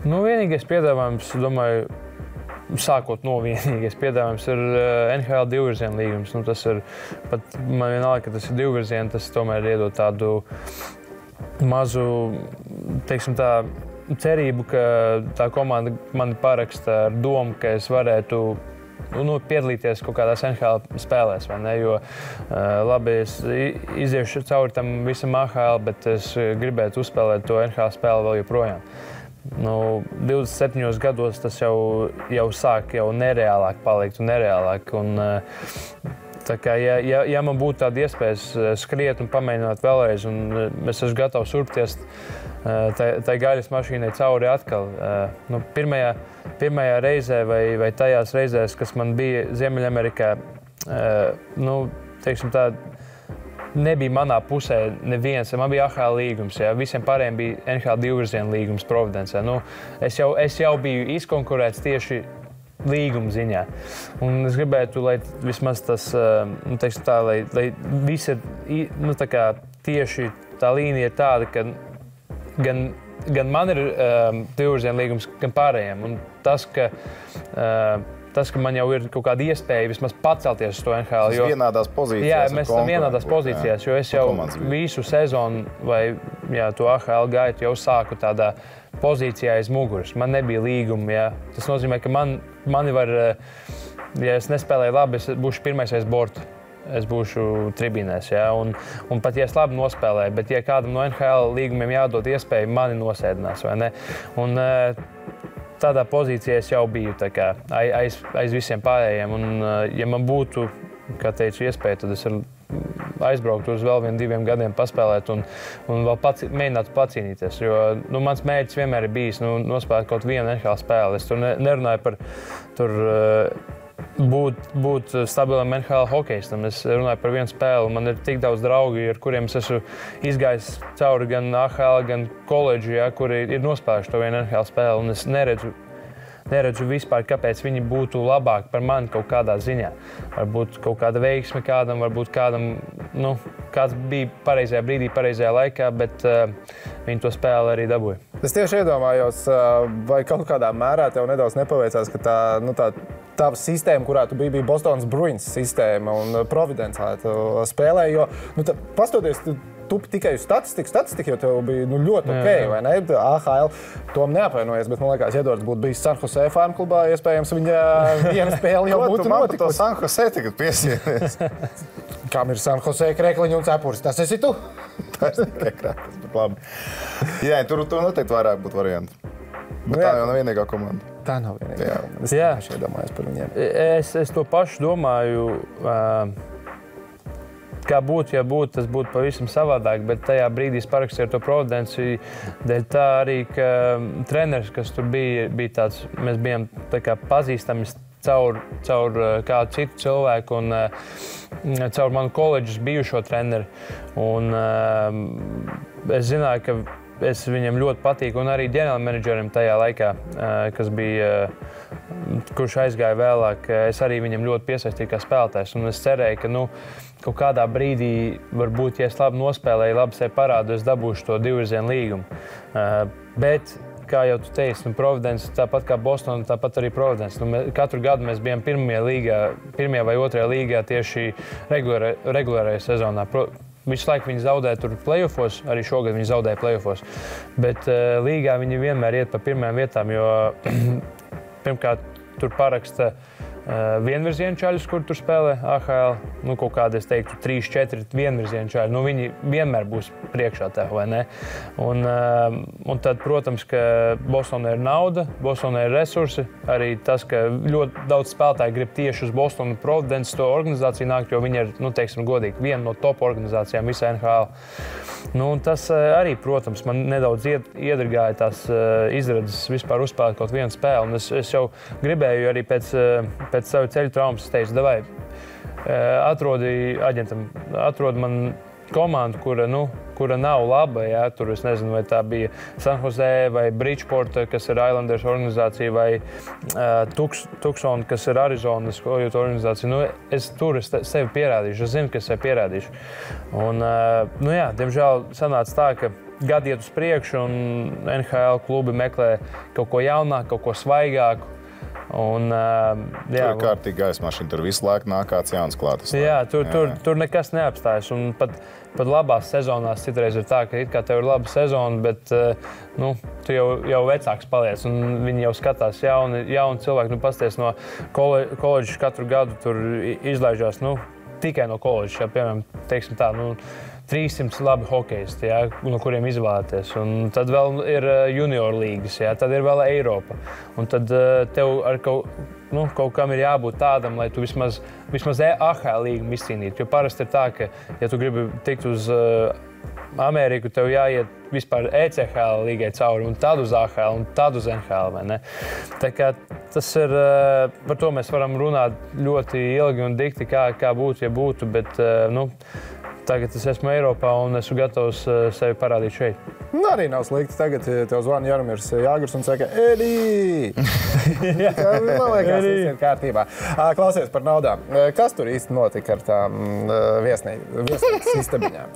Vienīgais piedāvājums, domāju, sākot no vienīgais piedāvājums ir NHL divvirziena līgums. Tas ir pat man vienalga, ka tas ir divvirziena, tas tomēr iedod tādu mazu, teiksim tā, cerību, ka tā komanda mani paraksta ar domu, ka es varētu piedalīties kaut kādās NHL spēlēs, vai ne? Jo labi, es iziešu cauri tam visam AHL, bet es gribētu uzspēlēt to NHL spēli vēl joprojām. 27 gados tas jau sāk nereālāk palikt un nereālāk. Tā kā, ja man būtu tāda iespēja skriet un pamēģināt vēlreiz, un es esmu gatavs urpties tai gaļas mašīnai cauri atkal. Pirmajā reizē vai tajās reizēs, kas man bija Ziemeļamerikā, teiksim tā, nebija manā pusē neviens. Man bija AHL līgums, visiem pārējiem bija NHL divvirziena līgums Providencē. Es jau biju izkonkurēts tieši līguma ziņā. Un es gribētu, lai vismaz tas, teiksim tā, lai viss ir, tā kā tieši tā līnija ir tāda, ka gan man ir divvirziena līgums, gan pārējiem. Un tas, ka man jau ir kaut kāda iespēja vismaz pacelties uz to NHL. Jo vienādās pozīcijās. Jā, mēs esam vienādās pozīcijās, jo es jau visu sezonu vai to AHL gaitu jau sāku tādā pozīcijā aiz muguras. Man nebija līguma. Tas nozīmē, ka mani var, ja es nespēlēju labi, es būšu pirmais aiz borta. Es būšu tribīnēs, un pat ja es labi nospēlēju, bet ja kādam no NHL līgumiem jādod iespēju, mani nosēdinās, vai ne? Un tādā pozīcijā es jau biju aiz visiem pārējiem, un ja man būtu, kā teicu, iespēja, tad es aizbrauktu uz vēl 1-2 gadiem paspēlēt un vēl mēģinātu pacīnīties, jo mans mērķis vienmēr ir bijis nospēlēt kaut vienu NHL spēli. Es tur nerunāju par būt stabilam NHL hokejistam. Es runāju par vienu spēli. Man ir tik daudz draugi, ar kuriem es esmu izgājis cauri gan AHL, gan koledžu, kuri ir nospēlējuši to vienu NHL spēli. Un es neredzu vispār, kāpēc viņi būtu labāki par mani kaut kādā ziņā. Varbūt kaut kāda veiksme kādam, varbūt kādam, kāds bija pareizajā brīdī, pareizajā laikā, bet viņi to spēli arī dabūja. Es tieši iedomājos, vai kaut kādā mērā tev nedaudz nepaveicās, ka tā tava sistēma, kurā tu bija Bostonas Bruins sistēma un Providencā spēlēja, jo, pastoties, tu tikai uz statistiku, jo tev bija ļoti ok, vai ne? AHL tom neapvainojies, bet man liekas, Edvards būtu bijis San Jose Farm klubā, iespējams, viņa viena spēle jau būtu notikusi. Ko tu man par to San Jose tagad piesieties? Kam ir San Jose krekliņi un cepures? Tas esi tu? Tas tikai kreklis, bet labi. Jā, tur noteikti vairāk būtu varianti. Bet tā jau nav vienīgā komanda. Tā nav vienīgā komanda. Es vienkārši iedomājos par viņiem. Es to pašu domāju, kā būtu, ja būtu, tas būtu pavisam savādāk, bet tajā brīdī es parakstīju ar to Providenci, dēļ tā arī, ka treneris, kas tur bija tāds, mēs bijām tā kā pazīstami caur kādu citu cilvēku un caur manu koledžas bijušo treneri. Un es zināju, ka es viņam ļoti patīku, un arī ģenerālmenedžerim tajā laikā, kurš aizgāja vēlāk, es arī viņam ļoti piesaistīju kā spēlētājs. Un es cerēju, ka kaut kādā brīdī, varbūt, ja es labi nospēlēju, labi sevi parādu, es dabūšu to divvirzienu līgumu. Bet, kā jau tu teici, Providence, tāpat kā Bostona, tāpat arī Providence. Katru gadu mēs bijām pirmajā vai otrajā līgā tieši regulārajā sezonā. Visu laiku viņi zaudēja tur playoffos, arī šogad viņi zaudēja playoffos. Bet līgā viņi vienmēr iet pa pirmajām vietām, jo pirmkārt tur paraksta vienvirzienu čaļus, kur tur spēlē AHL. Kaut kādi, es teiktu, 3-4 vienvirzienu čaļi. Viņi vienmēr būs priekšā tev, vai ne? Un tad, protams, ka Bostonai ir nauda, Bostonai ir resursi. Arī tas, ka ļoti daudz spēlētāji grib tieši uz Bostonu Providence to organizāciju nākt, jo viņi ir, teiksim godīgi, viena no top organizācijām visā NHL. Tas arī, protams, man nedaudz iedragāja tās izredzes vispār uzspēlēt kaut vienu spēli. Un es jau gribēju arī pēc savu ceļu traumas, es teicu, davai, atrodi man komandu, kura nav laba. Jā. Tur es nezinu, vai tā bija San Jose vai Bridgeport, kas ir Islanders organizācija, vai Tucson, kas ir Arizonas organizācija. Es sevi pierādīšu, es zinu, ka es sevi pierādīšu. Un, diemžēl sanāca tā, ka gadi iet uz priekšu un NHL klubi meklē kaut ko jaunāku, kaut ko svaigāku. Un, tur ir kārtīgi gaisa mašīna, tur visu laiku nāk kāds jauns klātas. Jā, tur nekas neapstājas. Un pat labās sezonās citreiz ir tā, ka it kā tev ir laba sezona, bet tu jau vecāks paliec. Un viņi jau skatās jauni cilvēki. Pasties no koledžas katru gadu tur izlaižās tikai no koledžas. Ja, piemēram, teiksim tā, 300 labi hokejisti, ja, no kuriem izvēlēties. Un tad vēl ir junior līgas, ja, tad ir vēl Eiropa. Un tad tev ar kaut kam ir jābūt tādam, lai tu vismaz AHL līgumu izcīnītu. Jo parasti ir tā, ka, ja tu gribi tikt uz Ameriku, tev jāiet vispār ECHL līgai cauri, un tad uz AHL, un tad uz NHL, vai ne? Tā kā tas ir, par to mēs varam runāt ļoti ilgi un dikti, kā būtu, ja būtu, bet, tagad es esmu Eiropā un esmu gatavs sevi parādīt šeit. Arī nav slikti. Tagad tev zvana Jaromīrs Jāgurs un saka, Edī! Man liekas, tas ir kārtībā. Klausies par naudām. Kas tur īsti notika ar tām viesnīcas istabiņām?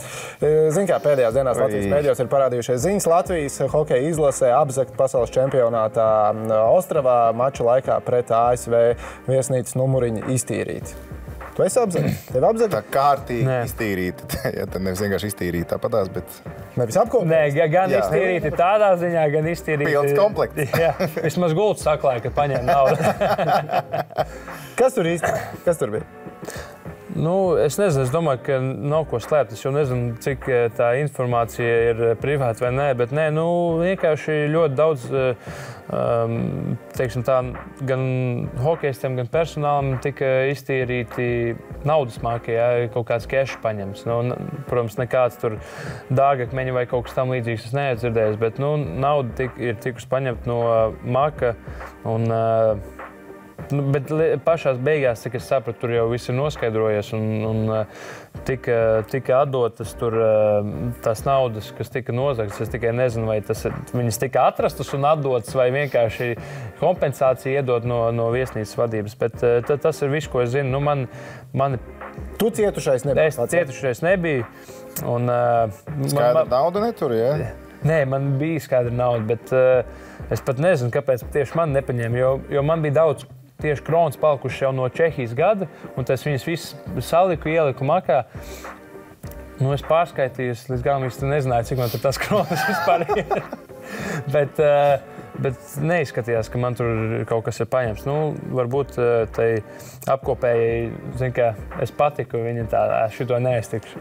Zin kā, pēdējās dienās Latvijas mēdījos ir parādījušies ziņas. Latvijas hokeja izlasē apzakt pasaules čempionātā Ostravā mača laikā pret ASV viesnīcas numuriņu iztīrīti. Tu esi apzakts? Tev apzakts? Tā kārtīgi iztīrīta. Ja, tad nevis vienkārši iztīrīta tāpatās, bet... Nevis apkopēt? Nē, gan iztīrīti tādā ziņā, gan iztīrīti... Pilns komplekts. Jā, vismaz gultu saklāja, kad paņēma naudu. Kas tur īsti? Kas tur bija? Es nezinu, es domāju, ka nav ko slēpt. Es jau nezinu, cik tā informācija ir privāta vai nē, bet vienkārši ļoti daudz, teiksim tā, gan hokejistiem, gan personālam tika iztīrīti naudas māki, ja kaut kāds keši paņems. Protams, nekāds tur dārgakmeņi vai kaut kas tam līdzīgs es neesmu dzirdējis, bet nauda ir tikus paņemt no maka un bet pašās beigās, cik es sapratu, tur jau viss ir noskaidrojies un tika atdotas tur tās naudas, kas tika nozagtas. Es tikai nezinu, vai viņas tika atrastas un atdotas, vai vienkārši kompensācija iedot no viesnīcas vadības. Bet tas ir viss, ko es zinu. Tu cietušais nebija? Es cietušais nebiju. Skaidra nauda netur, jā? Nē, man bija skaidra nauda, bet es pat nezinu, kāpēc tieši man nepaņēma, jo man bija daudz tieši kronas palikuši jau no Čehijas gada, un es viņas visas saliku, ieliku makā. Es pārskaitīju, līdz galam īsti nezināju, cik man tur tās kronas vispār ir. Bet neizskatījās, ka man tur kaut kas ir paņemts. Varbūt tai apkopējai, zin kā, es patiku, viņa tā, šito neaiztikšu.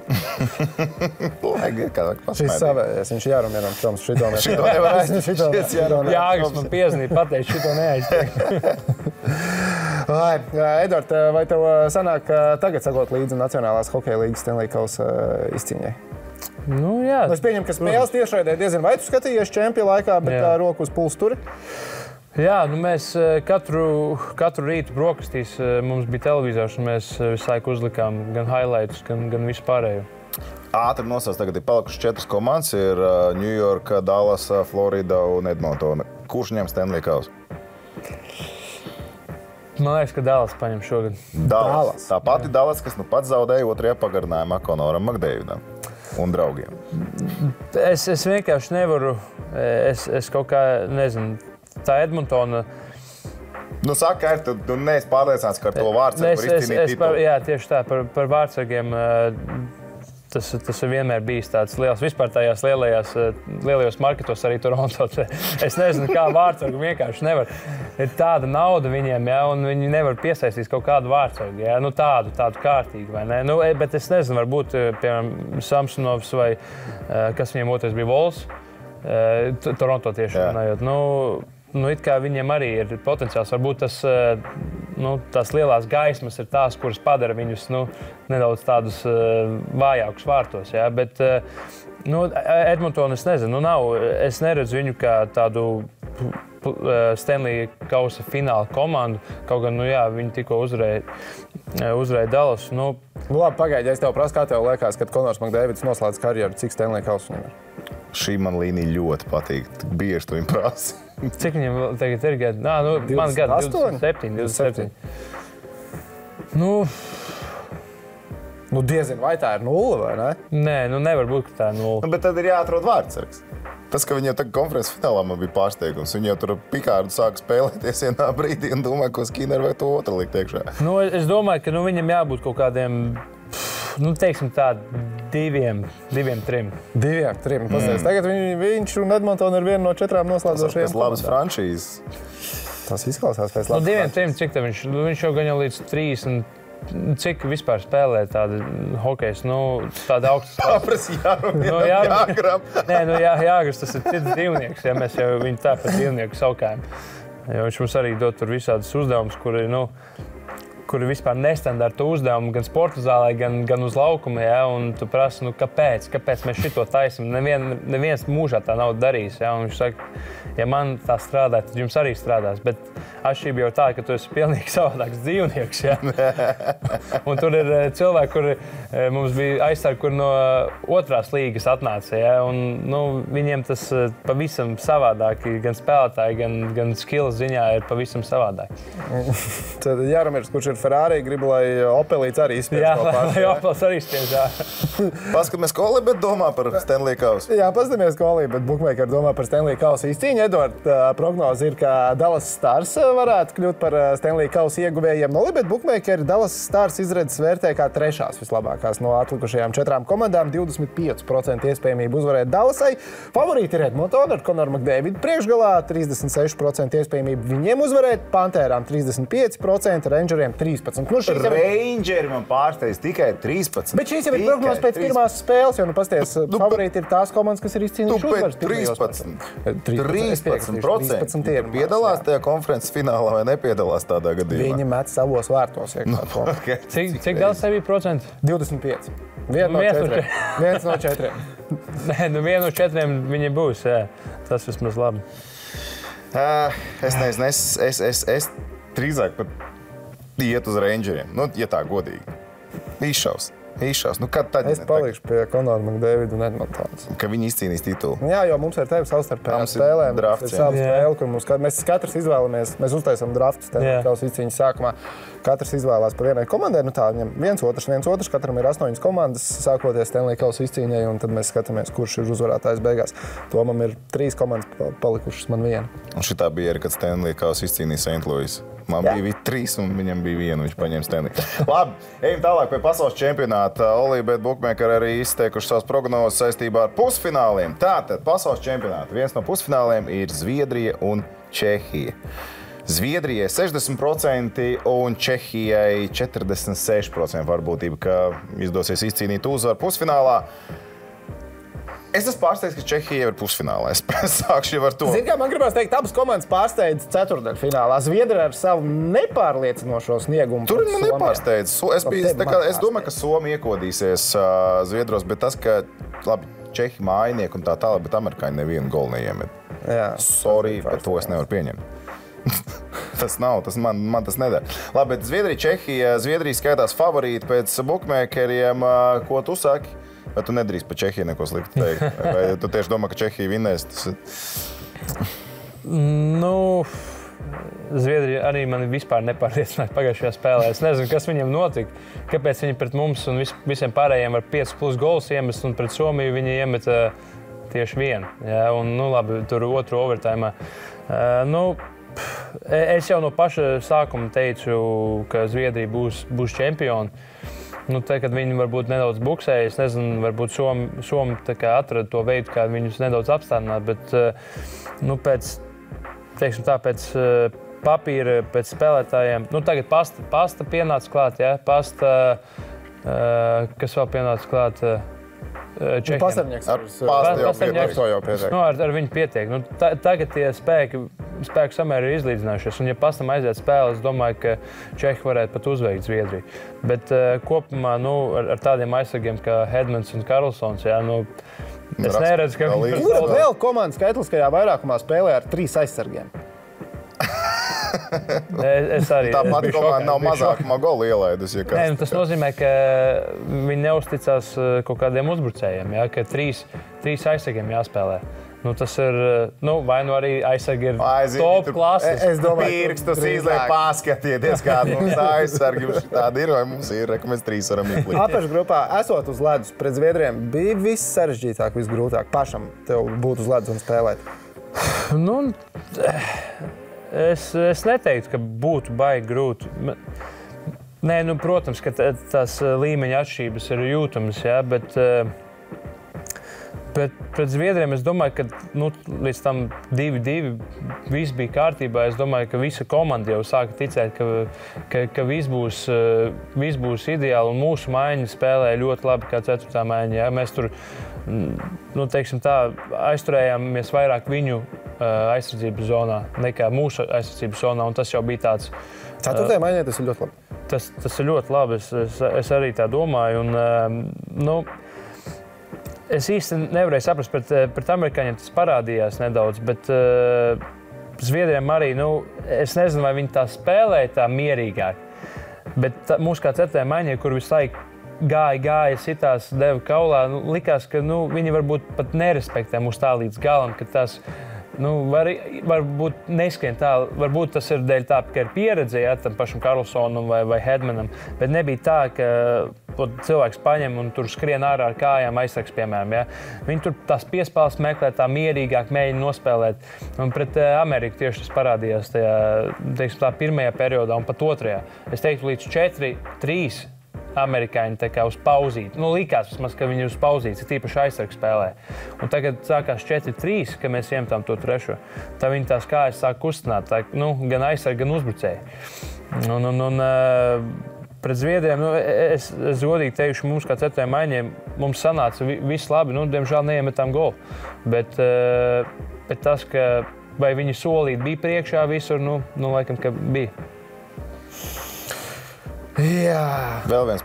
Šis savējais, viņš Jaromīram, Toms, šito nevar aiztikt. Jāgris man piezīmē, pateikt, šito neaiztikšu. Edvard, vai tev sanāk tagad sagot līdzi Nacionālās hokeja līgas Stanley Kausa izcīņai? Jā. Es pieņemu, ka spēles tiešraidē diezgan vai tu skatījies čempiju laikā, bet roku uz pulsu turi? Jā, mēs katru rītu brokastīs mums bija televizors, un mēs visu laiku uzlikām gan highlights, gan visu pārējo. Ātri nosauc, tagad ir palikušas 4 komandas, ir New York, Dallas, Florida un Edmontona. Kurš ņem Stanley Kausu? Man liekas, ka Dallas paņem šogad. Dallas. Tā pati Dallas, kas pats zaudēja otrajā pagarinājumā Konoram Makdeividam un draugiem. Es vienkārši nevaru, es kaut kā, nezinu, tā Edmontona... Saka, tu neesi pārliecināts, ka ar to vārdsargu var izcīnīt titulu. Jā, tieši tā, par vārdsargiem tas ir vienmēr bijis tāds liels, vispār tajās lielajos marketos arī Toronto. Es nezinu, kā vārdsargu vienkārši nevar. Ir tāda nauda viņiem, ja, un viņi nevar piesaistīt kaut kādu vārdsargu, ja, tādu kārtīgu, vai ne? Bet es nezinu, varbūt, piemēram, Samsonovs vai kas viņiem otrais bija Vols, Toronto tieši runājot. It kā viņiem arī ir potenciāls. Varbūt tās lielās gaismas ir tās, kuras padara viņus nedaudz tādus vājākus vārtos. Ja? Bet Edmontonu es nezinu. Es neredzu viņu kā tādu Stanley kausa fināla komandu. Kaut gan, viņi tikko uzvarēja Dallas. Labi, pagaidi, es tev prasu, kā tev liekas, kad Konors Makdēvids noslēdz karjeru, cik Stanley kausu viņam ir? Šī man līnija ļoti patīk. Bieži tu viņu prasi. Cik viņam tagad ir gadi? Man gadi 27. Diezin, vai tā ir 0 vai ne? Nē, nevar būt, ka tā ir 0. Bet tad ir jāatrod vārdsargs. Tas, ka viņi jau tagad konferences finālā man bija pārsteigums. Viņi jau tur Pikārdu sāka spēlēties vienā brīdī un domāja, ko Skinner vai to otru likt iekšā. Es domāju, ka viņam jābūt kaut kādiem, teiksim tā, 2, 3. 2, 3. Pastāties, tagad viņš un Edmonton ir viena no 4 noslēdzošajiem. Tas labas franšīzes. Tas izklausās pēc labas 2, 3, cik tā viņš jau gan jau līdz 3 un cik vispār spēlē tāda hokejs, tāda augsta Tāpēc Jāgram. Nē, Jāgars, tas ir cits dzīvnieks, ja mēs jau viņu tā par dzīvnieku saukājam. Jo viņš mums arī dod tur visādas uzdevumus, kuri vispār nestandarta uzdevumi gan sporta zālē, gan uz laukuma, ja, un tu prasi, kāpēc mēs šito taisam? Neviens mūžā tā nav darījis, ja, un viņš saka, ja man tā strādā, tad jums arī strādās, bet atšķirība jau tā, ka tu esi pilnīgi savādāks dzīvnieks, ja. Un tur ir cilvēki, kuri mums bija aizsargi, kur no otrās līgas atnāca, ja, un viņiem tas pavisam savādāk, gan spēlētāji, gan skills ziņā ir pavisam savādāk. Tad Jāromirs, kurš ir Ferrari, grib, lai Opelīts arī izspiež to pašu. Jā, Opels arī izspiež, jā. Paskatāmies, ko Olibet domā par Stanley kausu. Jā, paskatāmies, ko Olibet Bookmaker domā par Stanley kausu izcīņu. Edvard, prognoze ir, ka Dallas Stars varētu kļūt par Stanley kausu ieguvējiem. No Olibet Bookmaker Dallas Stars izredzes vērtē kā 3. vislabākās no atlikušajām 4 komandām. 25% iespējamību uzvarēt Dallasai. Favorīti ir Edmonton ar Conoru Makdēvidu priekšgalā. 36% iespējamību viņiem uzvarēt. Pantērām 35%, Rangeriem 13%. Rangeri man pārsteidz tikai 13%. Bet šīs jau ir prognozes pēc pirmās spēles, jo, pasties, favorīti ir tās komandas, kas ir izcīnījuši uzvaras. 13% piedalās tajā konferences finālā vai nepiedalās tādā gadījumā? Viņi met savos vārtos. Okay. Cik daudz tev bija procenti? 25. 1 no 4. Nē, 1 no 4 viņi būs, jā. Tas vismaz labi. Es nezinu, es drīzāk pat iet uz Rangeriem, ja tā godīgi. Izšaus. Kad tad? Es palikšu pie Conora Makdēvida un Edmontons. Ka viņi izcīnīs titulu. Jā, jo mums ir tevi savstarpējām spēlēm. Drafts, ir sava spēle, kur mēs katrs izvēlamies, mēs uztaisam draftus tās izcīņas sākumā. Katrs izvēlās pa vienai komandai, tā viņam viens otrs, katram ir 8 komandas, sākoties Stanley kausa izcīņai, un tad mēs skatāmies, kurš ir uzvarētājs beigās. Tomam ir 3 komandas palikušas, man viena. Un šitā bija arī, kad Stanley kausa izcīnīja St. Louis. Man bija 3 un viņam bija 1, viņš paņēma Stanley. Labi, ejam tālāk pie pasaules čempionāta. Olibet Bookmaker arī izteikuši savas prognozes saistībā ar pusfināliem. Tātad pasaules čempionāta. Viens no pusfināliem ir Zviedrija un Čehija. Zviedrijai 60% un Čehijai 46% varbūtība, ka izdosies izcīnīt uzvaru pusfinālā. Es esmu pārsteigts, ka Čehija ir pusfinālā. Es sākšu jau ar to. Zini, kā man gribās teikt, abas komandas pārsteidz ceturtdaļfinālā. Zviedrija ar savu nepārliecinošo sniegumu. Tur man nepārsteidz. Es domāju, ka Somija iekodīsies Zviedros, bet tas, ka Čehi mājinieki un tā tālāk, bet amerikāņi nevienu golu neiemet. Sorry, bet to es nevaru pieņemt. Tas nav, man tas nedara. Labi, bet Zviedrija, Čehija, Zviedrija skaitās favorīti pēc bookmakeriem. Ko tu saki? Vai tu nedrīkst par Čehiju neko sliktu teikt? Vai tu tieši domā, ka Čehija vinnēs? Zviedrija arī mani vispār nepārliecināja pagājušajā spēlē. Es nezinu, kas viņiem notika. Kāpēc viņi pret mums un visiem pārējiem var 5+ golus iemest, un pret Somiju viņi iemeta tieši 1. Ja, un, labi, tur otru overtājumā. Es jau no paša sākuma teicu, ka Zviedrija būs čempioni. Tad, kad viņi varbūt nedaudz buksēja, es nezinu, varbūt Somi atrada to veidu, kā viņus nedaudz apstādināt, bet pēc papīra, pēc spēlētājiem, tagad pasta pienāca klāt, ja? Pasta, kas vēl pienāca klāt? Čehiem. Pasarņieks ar viņu pietiek. Tagad tie spēku samēri ir izlīdzinājušies. Un, ja pastam aiziet spēle, es domāju, ka Čehi varētu pat uzveikt Zviedriju. Bet kopumā ar tādiem aizsargiem kā Hedmans un Karlsons, es neredzu, ka viņi vēl komandas skaitliskajā vairākumā spēlē ar 3 aizsargiem. Es arī. Tāpat komanda nav mazākumā golu ielaidusi. Nē, tas nozīmē, ka viņi neusticās kaut kādiem uzbrucējiem, ja, ka trīs aizsargiem jāspēlē. Tas ir, vai arī aizsargi ir top klases. Es domāju, pirkstus izlēja paskatieties, kāda mums aizsargi tāda ir, vai mums ir, ka mēs trīs varam izlikt. Apakšgrupā, esot uz ledus pret Zviedriem, bija viss sarežģītāk, viss grūtāk pašam tev būt uz ledus un spēlēt? Es neteiktu, ka būtu baigi grūti. Nē, protams, ka tās līmeņa atšķirības ir jūtamas, ja, bet pret Zviedriem es domāju, ka līdz tam 2-2 viss bija kārtībā. Es domāju, ka visa komanda jau sāka ticēt, ka viss būs ideāli un mūsu maiņa spēlēja ļoti labi kā 4. maiņa. Ja? Mēs tur, teiksim tā, aizturējāmies vairāk viņu aizsardzības zonā nekā mūsu aizsardzības zonā, un tas jau bija tāds... 4. maiņai tas ir ļoti labi. Tas ir ļoti labi, es arī tā domāju, un, es īsti nevarēju saprast, pret amerikāņiem tas parādījās nedaudz, bet Zviedriem arī, es nezinu, vai viņi tā spēlēja tā mierīgāk, bet mūsu kā 4. maiņai, kur visu laiku gāja, sitās, deva kaulā, likās, ka viņi varbūt pat nerespektē mūs tā līdz galam, ka tas varbūt neskrien tā, varbūt tas ir dēļ tā, ka ir pieredze, ja, tam pašam Karlsonam vai Hedmanam, bet nebija tā, ka cilvēks paņem un tur skrien ārā ar kājām aizsargs, piemēram. Ja. Viņi tur tās piespēles meklē, tā mierīgāk mēģina nospēlēt. Un pret Ameriku tieši tas parādījās tajā, teiksim, tā pirmajā periodā un pat otrajā. Es teiktu, līdz 4-3 amerikāņi tā kā uz pauzīti. Likās vismaz, ka viņi uz pauzīti, tīpaši aizsargi spēlē. Un tagad sākās 4-3, ka mēs iemetām to trešo. Tā viņi tās kājas sāk kustināt, tā, gan aizsargi, gan uzbrucēji. Pret Zviedriem, es godīgi teikšu, mums kā 4. maiņiem, mums sanāca viss labi, diemžēl neiemetām golu. Bet tas, ka vai viņi solīti bija priekšā visur, laikam, ka bija. Jā. Vēl viens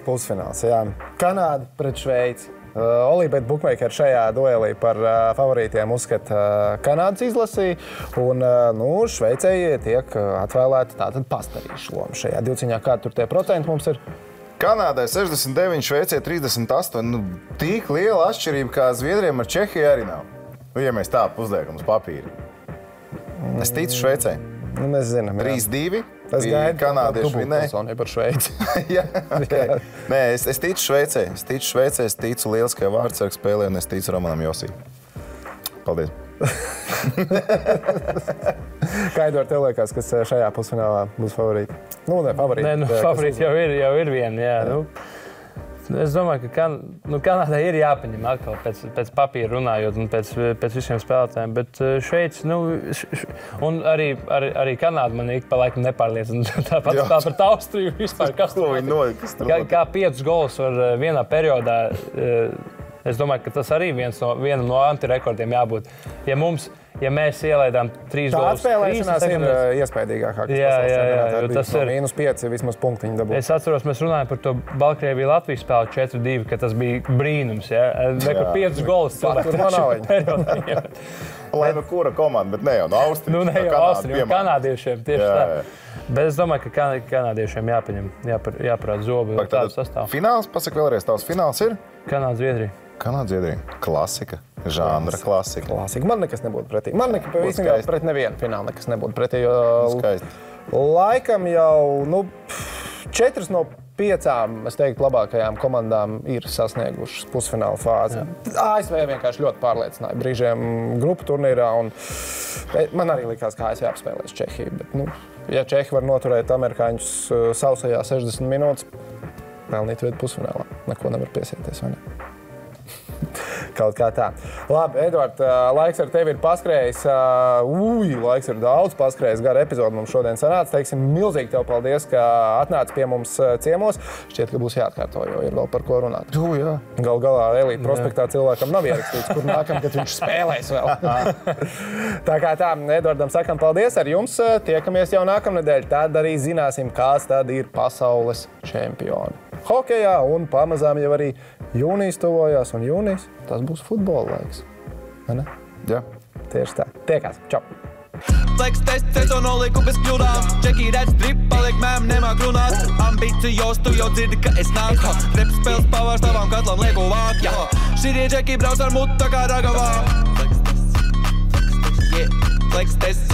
pusfināls, jā. Kanāda pret Šveici. Olībet Bookmaker šajā duelī par favorītiem uzskata Kanādas izlasī, un Šveicei tiek atvēlēta tātad pastarīšu loma šajā divciņā. Kādi tur tie procenti mums ir? Kanādai 69, Šveicei 38. Tik liela atšķirība kā Zviedriem ar Čehiju arī nav. Ja mēs tā uzliekam uz papīra. Es ticu Šveicei. Mēs zinām. 3-2. Es gaidu, kanādieši vinēja par Šveici. Jā, okay. Nē, es ticu Šveicei. Es ticu lieliskai vārdsargu spēlē, un es ticu Romanam Josī. Paldies. Kā Eduard, tev liekas, kas šajā pusfinālā būs favorīti? Favorīti. Favorīti jau ir viena, jā. Es domāju, ka Kanādai ir jāpaņem atkal pēc papīra runājot un pēc visiem spēlētājiem, bet Šveici, un arī Kanāda man ik pa laikam nepārliecina. Tāpat tā par Austriju vispār. Kā 5 golus var vienā periodā, es domāju, ka tas arī viena no antirekordiem jābūt. Ja mēs ielaidām 3 golus... Tā atspēlēšanās ir iespējīgākā. Jā, tas ir -5 vismaz punktiņu dabūt. Es atceros, mēs runājam par to Baltkrieviju-Latviju spēli 4-2, ka tas bija brīnums, ja? Nekur 5 golus cilvēki. Lai kura komanda, bet ne jau no Austrijas. Ne jau Austrija, un kanādiešiem tieši tā. Bet es domāju, ka kanādiešiem jāparāda zobi tādu sastāvu. Fināls, pasaka vēlreiz, tavs fināls ir? Kanāda-Zviedrija. Kanāda-Zviedrija. Klasika. Žanra klasika. Man nekas nebūtu pretī. Man nekas pret nevienu finālu nekas nebūtu pretī, jo laikam jau 4 no 5, es teiktu, labākajām komandām ir sasniegušas pusfināla fāzi. ASV vienkārši ļoti pārliecināja brīžiem grupu turnīrā, un man arī likās, ka ASV apspēlēs Čehiju. Bet, ja Čehi var noturēt amerikāņus sausajā 60 minūtes, pelnīt vietu pusfinālā. Neko nevar piesieties, vai ne? Kaut kā tā. Labi, Eduard, laiks ar tevi ir paskrējis. Laiks ir daudz paskrējis. Gara epizode mums šodien sanāca. Teiksim, milzīgi tev paldies, ka atnāci pie mums ciemos. Šķiet, ka būs jāatkārto, jo ir vēl par ko runāt. Jā. Gal galā Elīte prospektā cilvēkam nav ierakstīts, kur nākam, kad viņš spēlēs vēl. Tā kā tā, Eduardam sakam paldies. Ar jums tiekamies jau nākamnedēļ. Tad arī zināsim, kāds tad ir pasaules čempioni hokejā, un pamazām jau arī jūnijas tuvojās, un jūnijas tas būs futbola laiks. Vai ne? Jā. Tieši tā. Tiekās. Čau! Flex tests, es to noliku bez kļūdām. Džeki redz drip, paliek mēm, nemāk runāt. Ambicijos, tu jau dzirdi, ka es nāku. Rep spēles pavārs tavam katlam lieku vāk. Šitie džeki brauc ar mutu tā kā ragavām. Flex test,